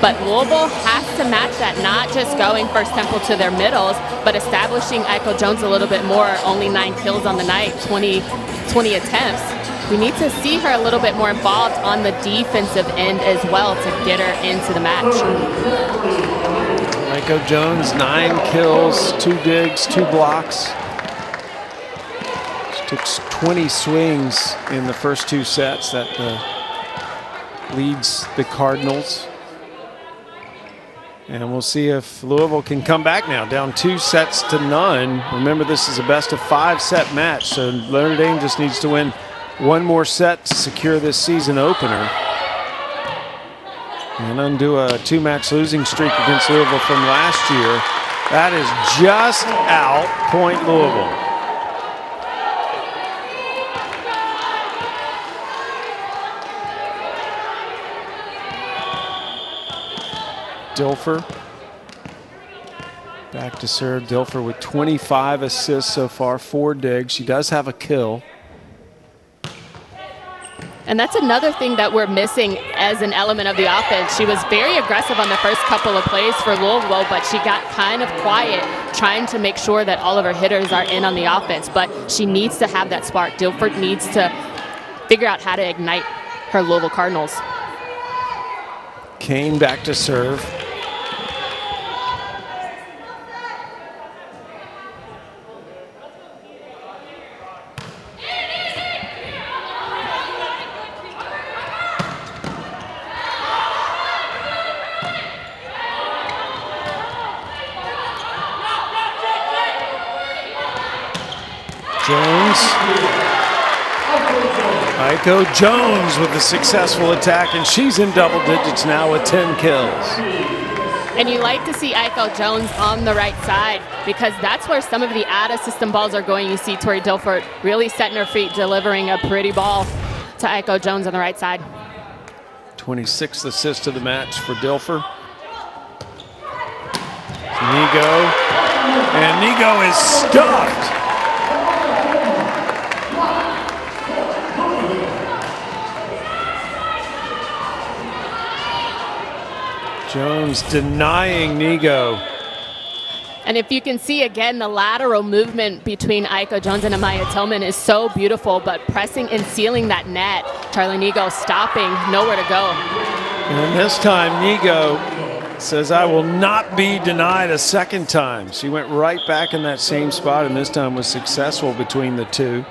but Louisville has to match that, not just going first tempo to their middles, but establishing Echo Jones a little bit more. Only 9 kills on the night, 20 attempts. We need to see her a little bit more involved on the defensive end as well to get her into the match. Echo Jones, 9 kills, 2 digs, 2 blocks. Took 20 swings in the first 2 sets. That leads the Cardinals. And we'll see if Louisville can come back now, down 2-0. Remember, this is a best-of-5 set match, so Notre Dame just needs to win 1 more set to secure this season opener and undo a 2-match losing streak against Louisville from last year. That is just out, point Louisville. Dilfer. Back to serve, Dilfer with 25 assists so far, 4 digs. She does have a kill. And that's another thing that we're missing as an element of the offense. She was very aggressive on the first couple of plays for Louisville, but she got kind of quiet trying to make sure that all of her hitters are in on the offense. But she needs to have that spark. Dilfer needs to figure out how to ignite her Louisville Cardinals. Kane back to serve. Jones. Aiko Jones with a successful attack, and she's in double digits now with 10 kills. And you like to see Aiko Jones on the right side because that's where some of the out-of-system balls are going. You see Tori Dilfer really setting her feet, delivering a pretty ball to Aiko Jones on the right side. 26th assist of the match for Dilfer. Nigo. And Nigo is stuffed. Jones denying Nigo. And if you can see again, the lateral movement between Aiko Jones and Amaya Tillman is so beautiful, but pressing and sealing that net. Charlie Nigo stopping, nowhere to go. And this time Nigo says, I will not be denied a second time. She went right back in that same spot and this time was successful between the two.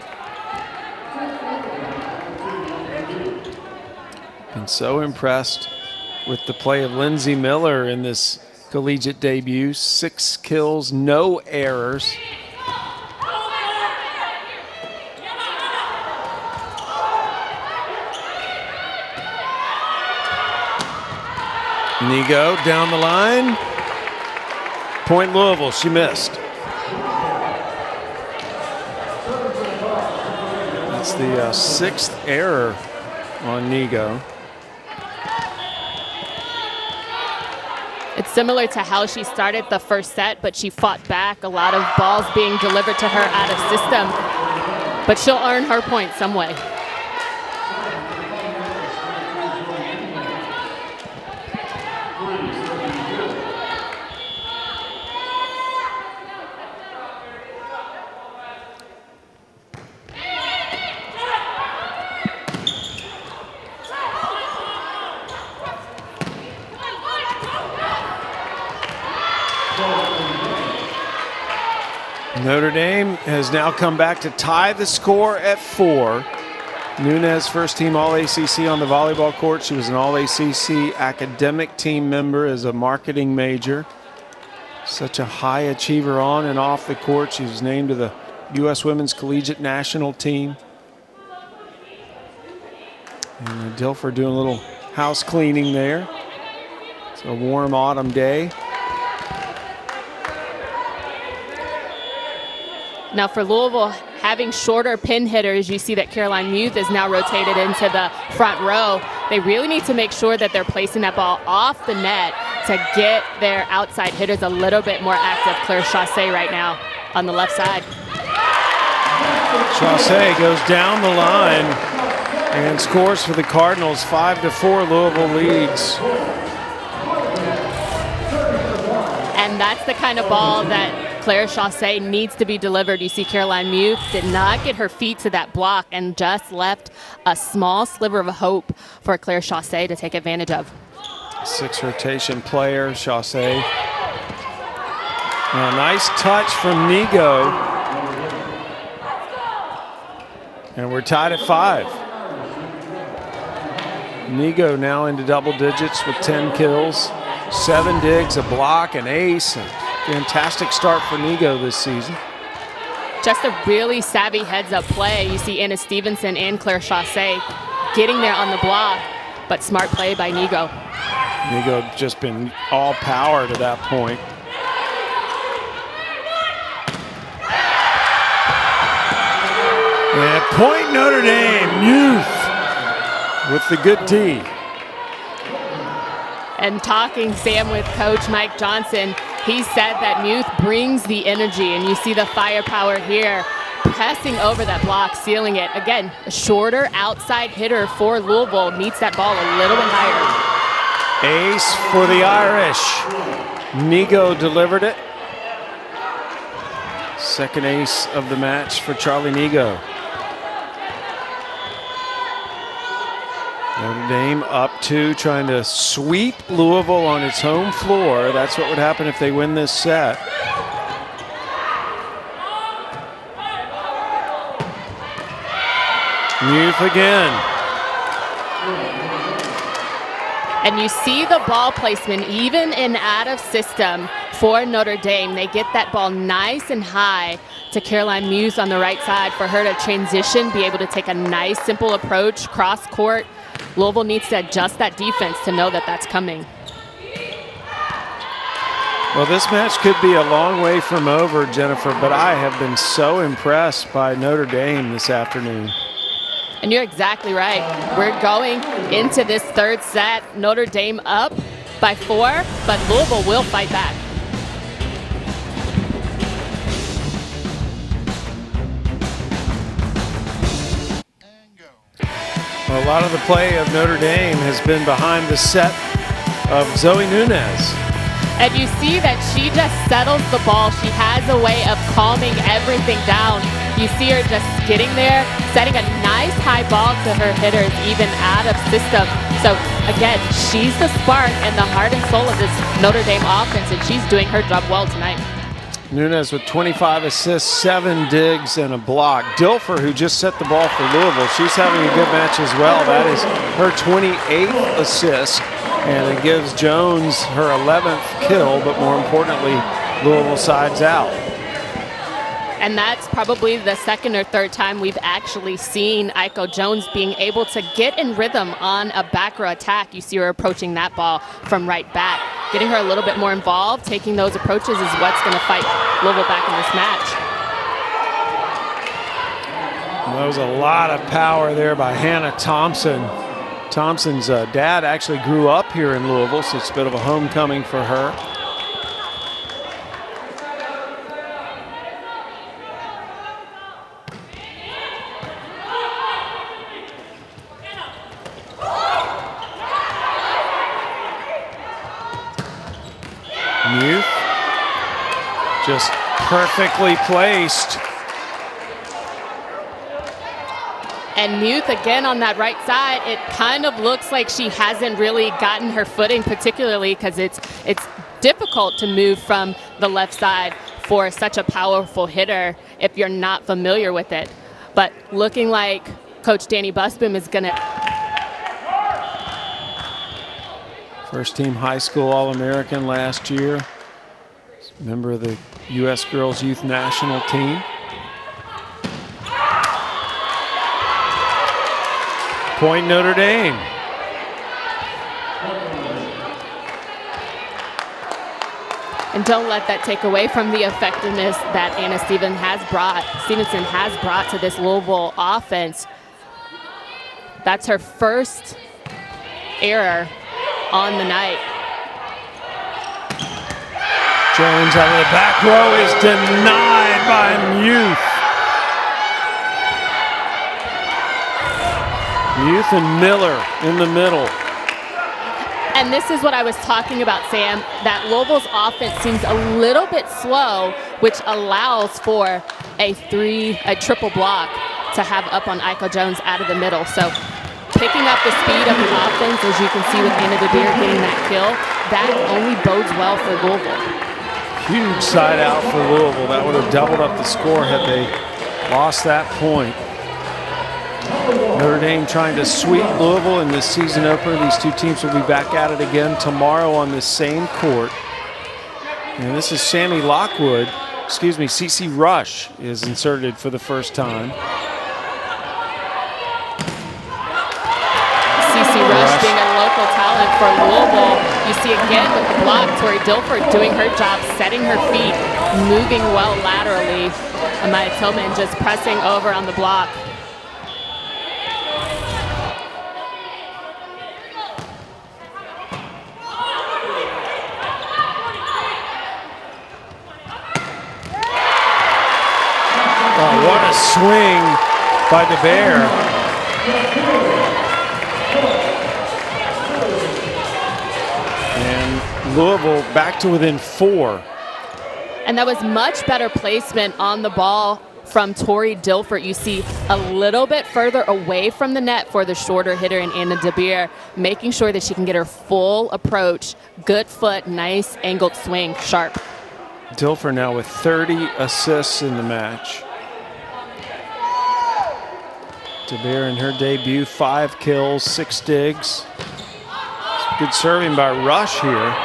Been so impressed with the play of Lindsay Miller in this collegiate debut. 6 kills, no errors. Nigo down the line. Point Louisville, she missed. That's the 6th error on Nigo. It's similar to how she started the first set, but she fought back. A lot of balls being delivered to her out of system, but she'll earn her point some way. Notre Dame has now come back to tie the score at 4. Nunez, first team All-ACC on the volleyball court. She was an All-ACC academic team member as a marketing major. Such a high achiever on and off the court. She was named to the U.S. Women's Collegiate National Team. And Dilfer doing a little house cleaning there. It's a warm autumn day. Now for Louisville, having shorter pin hitters, you see that Caroline Muth is now rotated into the front row. They really need to make sure that they're placing that ball off the net to get their outside hitters a little bit more active. Claire Chassé right now on the left side. Chassé goes down the line and scores for the Cardinals. 5-4 Louisville leads. And that's the kind of ball that Claire Chassé needs to be delivered. You see Caroline Muth did not get her feet to that block and just left a small sliver of hope for Claire Chassé to take advantage of. 6 rotation player, Chassé. A nice touch from Nigo. And we're tied at 5. Nigo now into double digits with 10 kills, 7 digs, a block, an ace. Fantastic start for Nigo this season. Just a really savvy heads-up play. You see Anna Stevenson and Claire Chassé getting there on the block, but smart play by Nigo. Nigo just been all power to that point. And point Notre Dame, Youth with the good D. And talking, Sam, with Coach Mike Johnson, He said that Muth brings the energy, and you see the firepower here, pressing over that block, sealing it. Again, a shorter outside hitter for Louisville needs that ball a little bit higher. Ace for the Irish. Nigo delivered it. Second ace of the match for Charlie Nigo. Notre Dame up 2, trying to sweep Louisville on its home floor. That's what would happen if they win this set. Muth again. And you see the ball placement, even in out of system for Notre Dame. They get that ball nice and high to Caroline Muth on the right side for her to transition, be able to take a nice, simple approach, cross court. Louisville needs to adjust that defense to know that that's coming. Well, this match could be a long way from over, Jennifer, but I have been so impressed by Notre Dame this afternoon. And you're exactly right. We're going into this third set. Notre Dame up by 4, but Louisville will fight back. Well, a lot of the play of Notre Dame has been behind the set of Zoe Nunez. And you see that she just settles the ball. She has a way of calming everything down. You see her just getting there, setting a nice high ball to her hitters, even out of system. So again, she's the spark and the heart and soul of this Notre Dame offense, and she's doing her job well tonight. Nunez with 25 assists, 7 digs, and a block. Dilfer, who just set the ball for Louisville, she's having a good match as well. That is her 28th assist, and it gives Jones her 11th kill, but more importantly, Louisville sides out. And that's probably the second or third time we've actually seen Aiko Jones being able to get in rhythm on a back row attack. You see her approaching that ball from right back. Getting her a little bit more involved, taking those approaches is what's going to fight Louisville back in this match. There was a lot of power there by Hannah Thompson. Thompson's dad actually grew up here in Louisville, so it's a bit of a homecoming for her. Muth, just perfectly placed. And Muth again on that right side, it kind of looks like she hasn't really gotten her footing, particularly because it's difficult to move from the left side for such a powerful hitter if you're not familiar with it. But looking like Coach Danny Busboom is going to... First team high school All-American last year. Member of the U.S. Girls Youth National Team. Point Notre Dame. And don't let that take away from the effectiveness that Anna Stevenson has brought to this Louisville offense. That's her first error on the night. Jones out of the back row is denied by Muth. Muth and Miller in the middle. And this is what I was talking about, Sam, that Louisville's offense seems a little bit slow, which allows for a triple block to have up on Aiko Jones out of the middle. So picking up the speed of the offense, as you can see with Anna DeBeer getting that kill, that only bodes well for Louisville. Huge side out for Louisville. That would have doubled up the score had they lost that point. Notre Dame trying to sweep Louisville in this season opener. These two teams will be back at it again tomorrow on this same court. And this is Cece Rush is inserted for the first time. Cece Rush being a local talent for Louisville. You see again with the block, Tori Dilford doing her job, setting her feet, moving well laterally. Amaya Tillman just pressing over on the block. swing by DeBear. And Louisville back to within 4. And that was much better placement on the ball from Tori Dilfert. You see a little bit further away from the net for the shorter hitter in Anna DeBeer, making sure that she can get her full approach. Good foot, nice angled swing, sharp. Dilfer now with 30 assists in the match. DeBeer in her debut, 5 kills, 6 digs. Good serving by Rush here.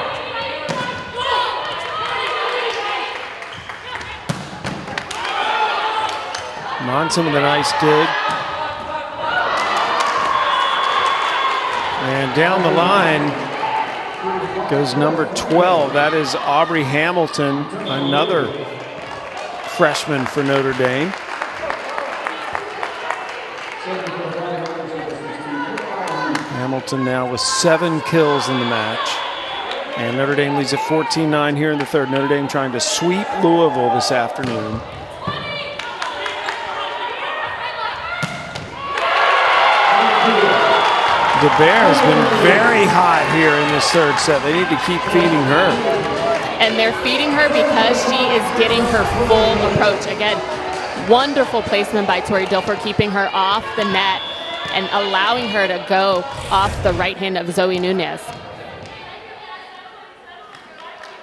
Monson with a nice dig. And down the line goes number 12. That is Aubrey Hamilton, another freshman for Notre Dame. Hamilton now with 7 kills in the match. And Notre Dame leads at 14-9 here in the third. Notre Dame trying to sweep Louisville this afternoon. DeBear has been very hot here in this third set. They need to keep feeding her. And they're feeding her because she is getting her full approach. Again, wonderful placement by Tori Dilfer, keeping her off the net and allowing her to go off the right hand of Zoe Nunez.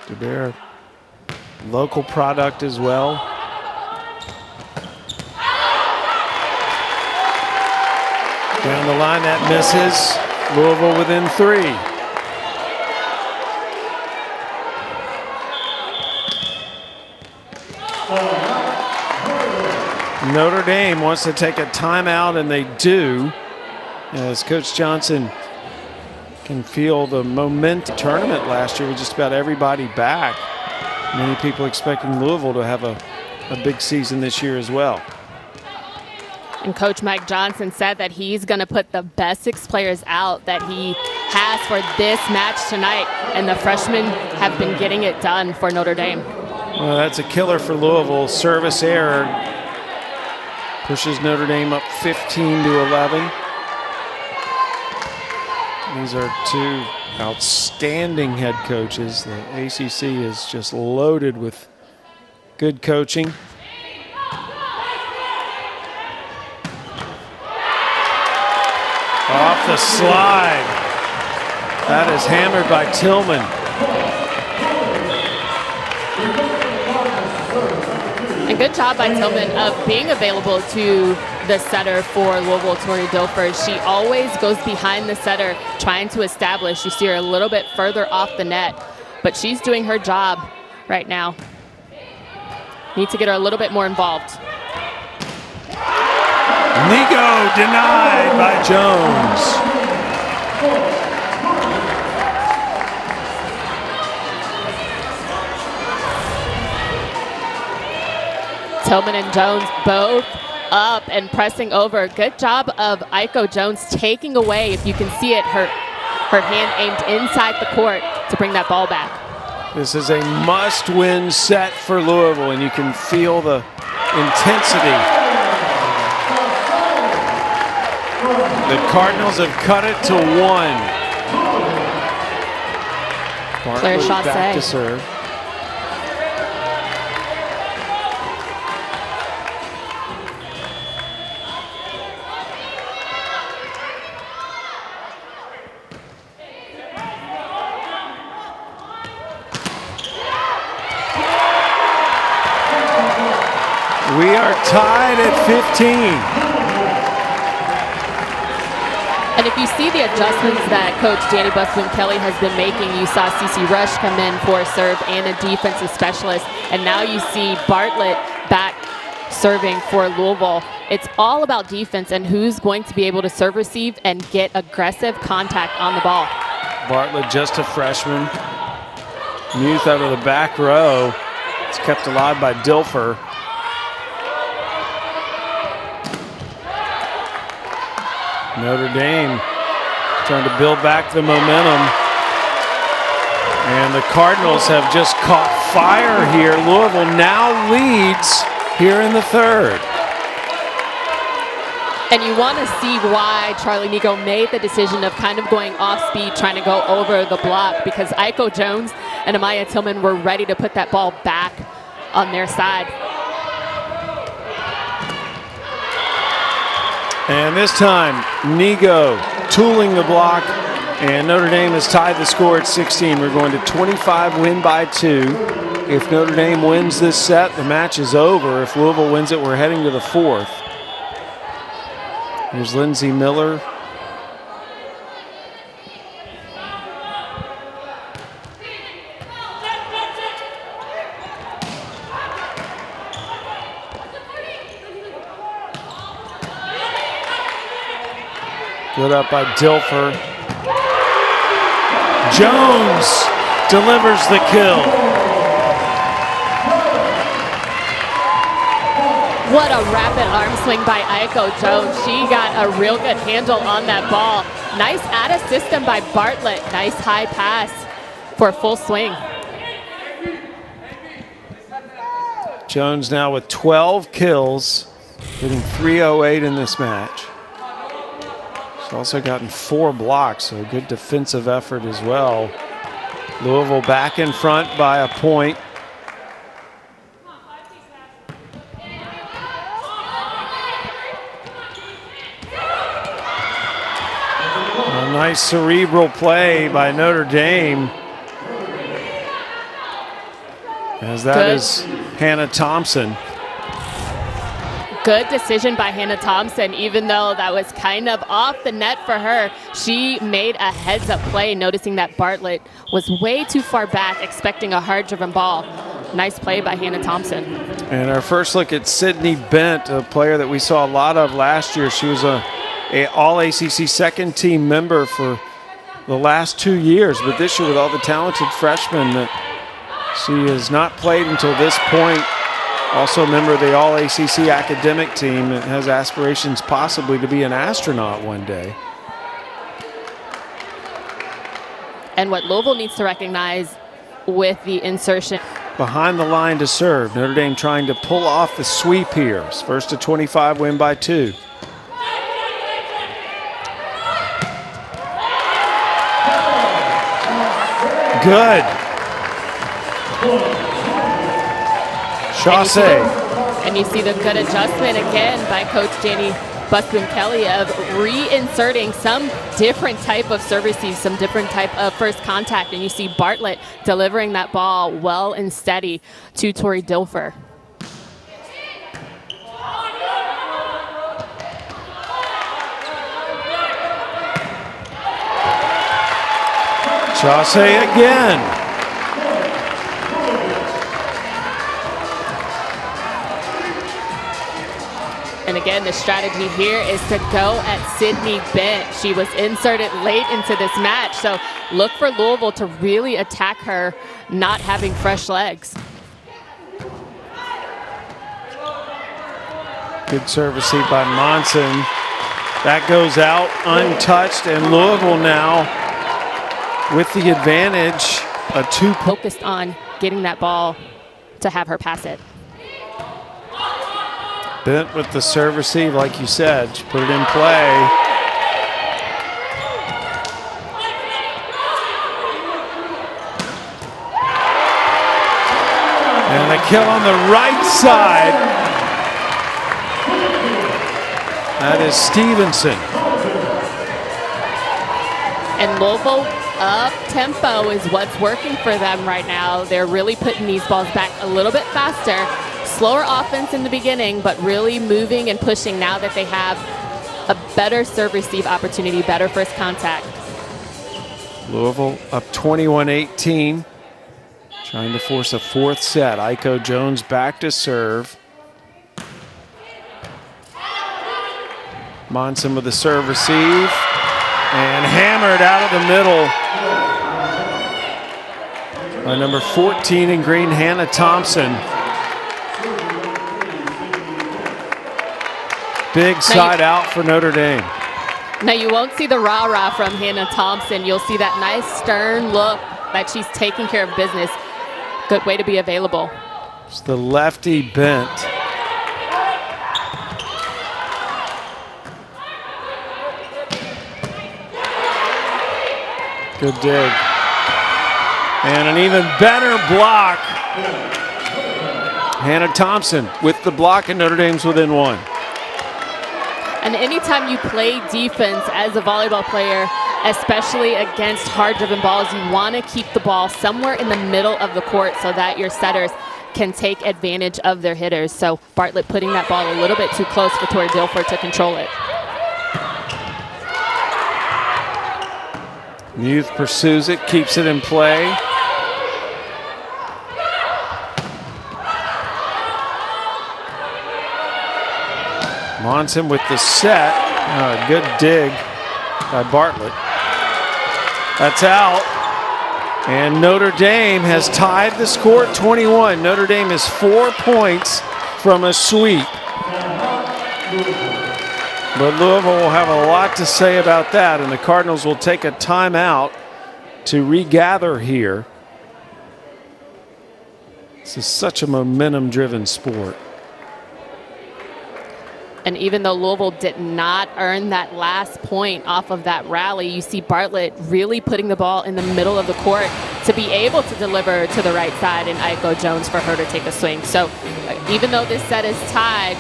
DeBear, local product as well. Down the line, that misses. Louisville within 3. Notre Dame wants to take a timeout, and they do, as Coach Johnson can feel the momentum tournament last year with just about everybody back. Many people expecting Louisville to have a big season this year as well. And Coach Mike Johnson said that he's going to put the best 6 players out that he has for this match tonight. And the freshmen have been getting it done for Notre Dame. Well, that's a killer for Louisville. Service error pushes Notre Dame up 15-11. These are 2 outstanding head coaches. The ACC is just loaded with good coaching. Off the slide. That is hammered by Tillman. And good job by Tillman of being available to the setter for Louisville, Tori Dilfer. She always goes behind the setter, trying to establish. You see her a little bit further off the net, but she's doing her job right now. Need to get her a little bit more involved. Nigo denied by Jones. Tillman and Jones both up and pressing over. Good job of Aiko Jones taking away, if you can see it, her hand aimed inside the court to bring that ball back. This is a must-win set for Louisville, and you can feel the intensity. The Cardinals have cut it to 1. Claire Bartlett back to Chassé. serve. We are tied at 15. And if you see the adjustments that Coach Danny Busman-Kelly has been making, you saw CeCe Rush come in for a serve and a defensive specialist, and now you see Bartlett back serving for Louisville. It's all about defense and who's going to be able to serve, receive, and get aggressive contact on the ball. Bartlett, just a freshman. Muth out of the back row. It's kept alive by Dilfer. Notre Dame trying to build back the momentum. And the Cardinals have just caught fire here. Louisville now leads here in the third. And you want to see why Charlie Nico made the decision of kind of going off speed, trying to go over the block, because Aiko Jones and Amaya Tillman were ready to put that ball back on their side. And this time, Nigo tooling the block, and Notre Dame has tied the score at 16. We're going to 25, win by 2. If Notre Dame wins this set, the match is over. If Louisville wins it, we're heading to the 4th. Here's Lindsay Miller. Good up by Dilfer. Jones delivers the kill. What a rapid arm swing by Aiko Jones. She got a real good handle on that ball. Nice out-of system by Bartlett. Nice high pass for a full swing. Jones now with 12 kills, hitting .308 in this match. She's also gotten 4 blocks, so a good defensive effort as well. Louisville back in front by a point. A nice cerebral play by Notre Dame. As that is Hannah Thompson. Good decision by Hannah Thompson. Even though that was kind of off the net for her, she made a heads-up play, noticing that Bartlett was way too far back, expecting a hard-driven ball. Nice play by Hannah Thompson. And our first look at Sydney Bent, a player that we saw a lot of last year. She was a All-ACC second-team member for the last 2 years, but this year with all the talented freshmen that she has not played until this point. Also a member of the All-ACC academic team that has aspirations possibly to be an astronaut one day. And what Louisville needs to recognize with the insertion. Behind the line to serve. Notre Dame trying to pull off the sweep here. First to 25, win by 2. Good. Chaussee. And you see the good adjustment again by Coach Janie Busboom-Kelly of reinserting some different type of serve receive, some different type of first contact. And you see Bartlett delivering that ball well and steady to Tori Dilfer. Chaussee again. And again, the strategy here is to go at Sydney Bent. She was inserted late into this match, so look for Louisville to really attack her, not having fresh legs. Good serve receive by Monson. That goes out untouched, and Louisville now with the advantage, a 2 focused on getting that ball to have her pass it. Bent with the serve receive, like you said, she put it in play. And the kill on the right side. That is Stevenson. And Louisville up tempo is what's working for them right now. They're really putting these balls back a little bit faster. Slower offense in the beginning, but really moving and pushing now that they have a better serve receive opportunity, better first contact. Louisville up 21-18, trying to force a 4th set. Aiko Jones back to serve. Monson with the serve receive, and hammered out of the middle by number 14 in green, Hannah Thompson. Big side out for Notre Dame. Now you won't see the rah-rah from Hannah Thompson. You'll see that nice stern look that she's taking care of business. Good way to be available. It's the lefty Bent. Good dig. And an even better block. Hannah Thompson with the block, and Notre Dame's within 1. And anytime you play defense as a volleyball player, especially against hard-driven balls, you want to keep the ball somewhere in the middle of the court so that your setters can take advantage of their hitters. So Bartlett putting that ball a little bit too close for Tori Dilford to control it. Youth pursues it, keeps it in play. Monson with the set. Good dig by Bartlett. That's out. And Notre Dame has tied the score at 21. Notre Dame is 4 points from a sweep. But Louisville will have a lot to say about that, and the Cardinals will take a timeout to regather here. This is such a momentum-driven sport. And even though Louisville did not earn that last point off of that rally, you see Bartlett really putting the ball in the middle of the court to be able to deliver to the right side, and Aiko Jones for her to take a swing. So even though this set is tied,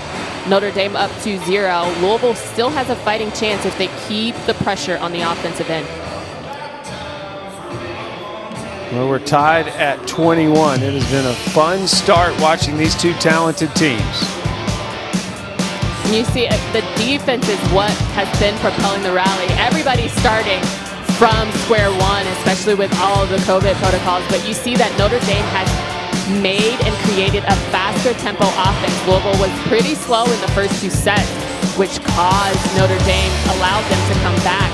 Notre Dame up 2-0, Louisville still has a fighting chance if they keep the pressure on the offensive end. Well, we're tied at 21. It has been a fun start watching these two talented teams. And you see the defense is what has been propelling the rally. Everybody's starting from square one, especially with all of the COVID protocols. But you see that Notre Dame has made and created a faster tempo offense. Louisville was pretty slow in the first 2 sets, which caused Notre Dame, allowed them to come back.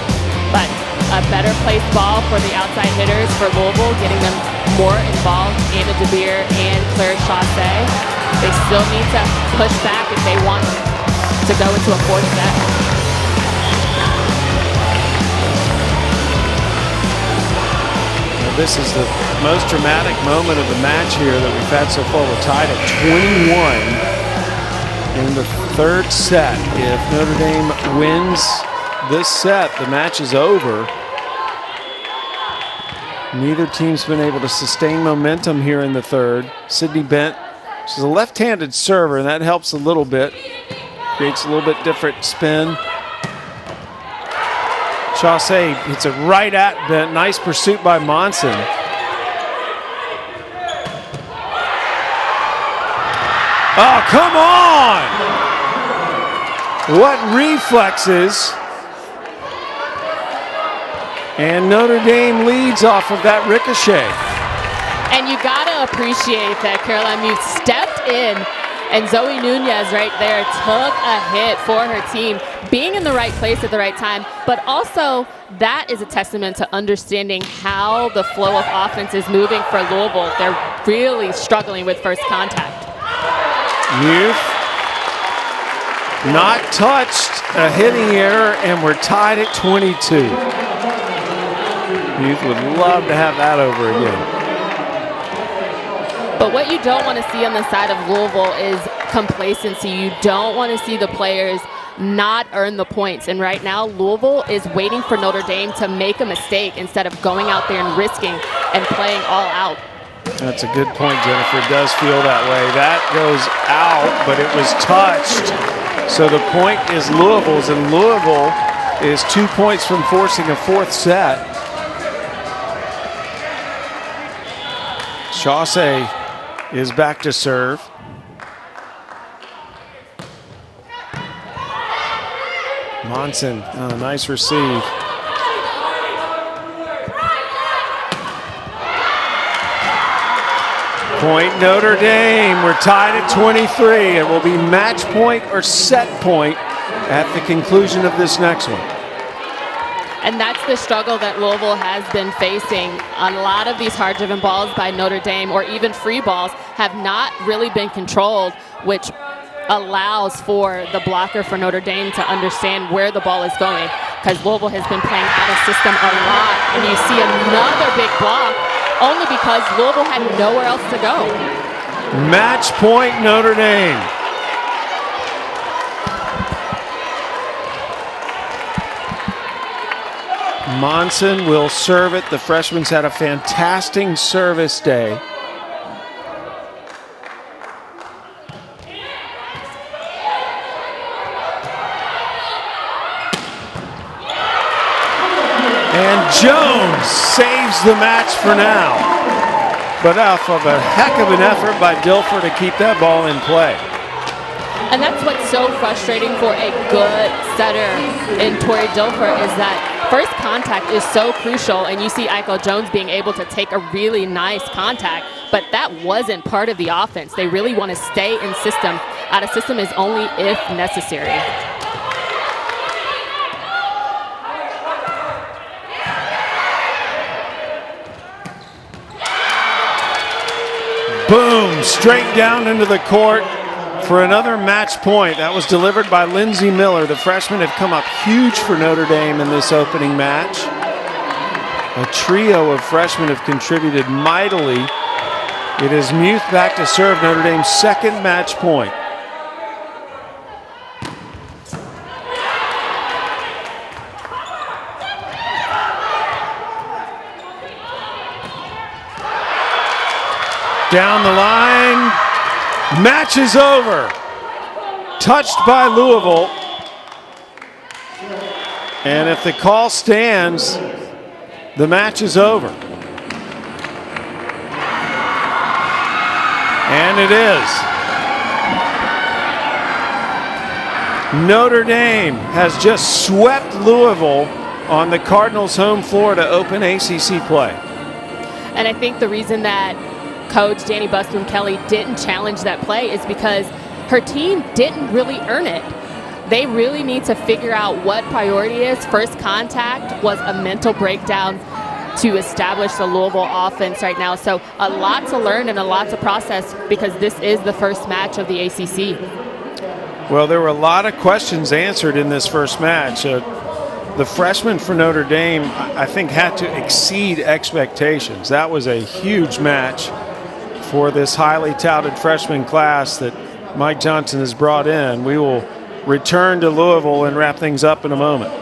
But a better placed ball for the outside hitters for Louisville, getting them more involved. Anna DeBeer and Claire Chaussee. They still need to push back if they want to go into a 4th set. Well, this is the most dramatic moment of the match here that we've had so far. We're tied at 21 in the 3rd set. If Notre Dame wins this set, the match is over. Neither team's been able to sustain momentum here in the 3rd. Sydney Bent, she's a left-handed server, and that helps a little bit. Creates a little bit different spin. Chaussee hits it right at Bent. Nice pursuit by Monson. Oh, come on! What reflexes. And Notre Dame leads off of that ricochet. And you gotta appreciate that Caroline Muth stepped in, and Zoe Nunez right there took a hit for her team, being in the right place at the right time. But also, that is a testament to understanding how the flow of offense is moving for Louisville. They're really struggling with first contact. Muth not touched, a hitting error, and we're tied at 22. Muth would love to have that over again. But what you don't want to see on the side of Louisville is complacency. You don't want to see the players not earn the points. And right now, Louisville is waiting for Notre Dame to make a mistake instead of going out there and risking and playing all out. That's a good point, Jennifer. It does feel that way. That goes out, but it was touched. So the point is Louisville's, and Louisville is 2 points from forcing a 4th set. Chaussee is back to serve. Monson, nice receive. Point Notre Dame. We're tied at 23. It will be match point or set point at the conclusion of this next one. And that's the struggle that Louisville has been facing. A lot of these hard-driven balls by Notre Dame, or even free balls, have not really been controlled, which allows for the blocker for Notre Dame to understand where the ball is going, because Louisville has been playing out of system a lot. And you see another big block only because Louisville had nowhere else to go. Match point Notre Dame. Monson will serve it. The freshman's had a fantastic service day. And Jones saves the match for now. But off of a heck of an effort by Dilfer to keep that ball in play. And that's what's so frustrating for a good setter in Tori Dilfer is that first contact is so crucial, and you see Eichel Jones being able to take a really nice contact, but that wasn't part of the offense. They really want to stay in system. Out of system is only if necessary. Boom, straight down into the court for another match point. That was delivered by Lindsay Miller. The freshmen have come up huge for Notre Dame in this opening match. A trio of freshmen have contributed mightily. It is Muth back to serve, Notre Dame's second match point. Down the line. Match is over. Touched by Louisville. And if the call stands, the match is over. And it is. Notre Dame has just swept Louisville on the Cardinals' home floor to open ACC play. And I think the reason that Coach Danny Busboom-Kelly didn't challenge that play is because her team didn't really earn it. They really need to figure out what priority is. First contact was a mental breakdown to establish the Louisville offense right now. So a lot to learn and a lot to process because this is the first match of the ACC. Well, there were a lot of questions answered in this first match. The freshman for Notre Dame, I think, had to exceed expectations. That was a huge match for this highly touted freshman class that Mike Johnson has brought in. We will return to Louisville and wrap things up in a moment.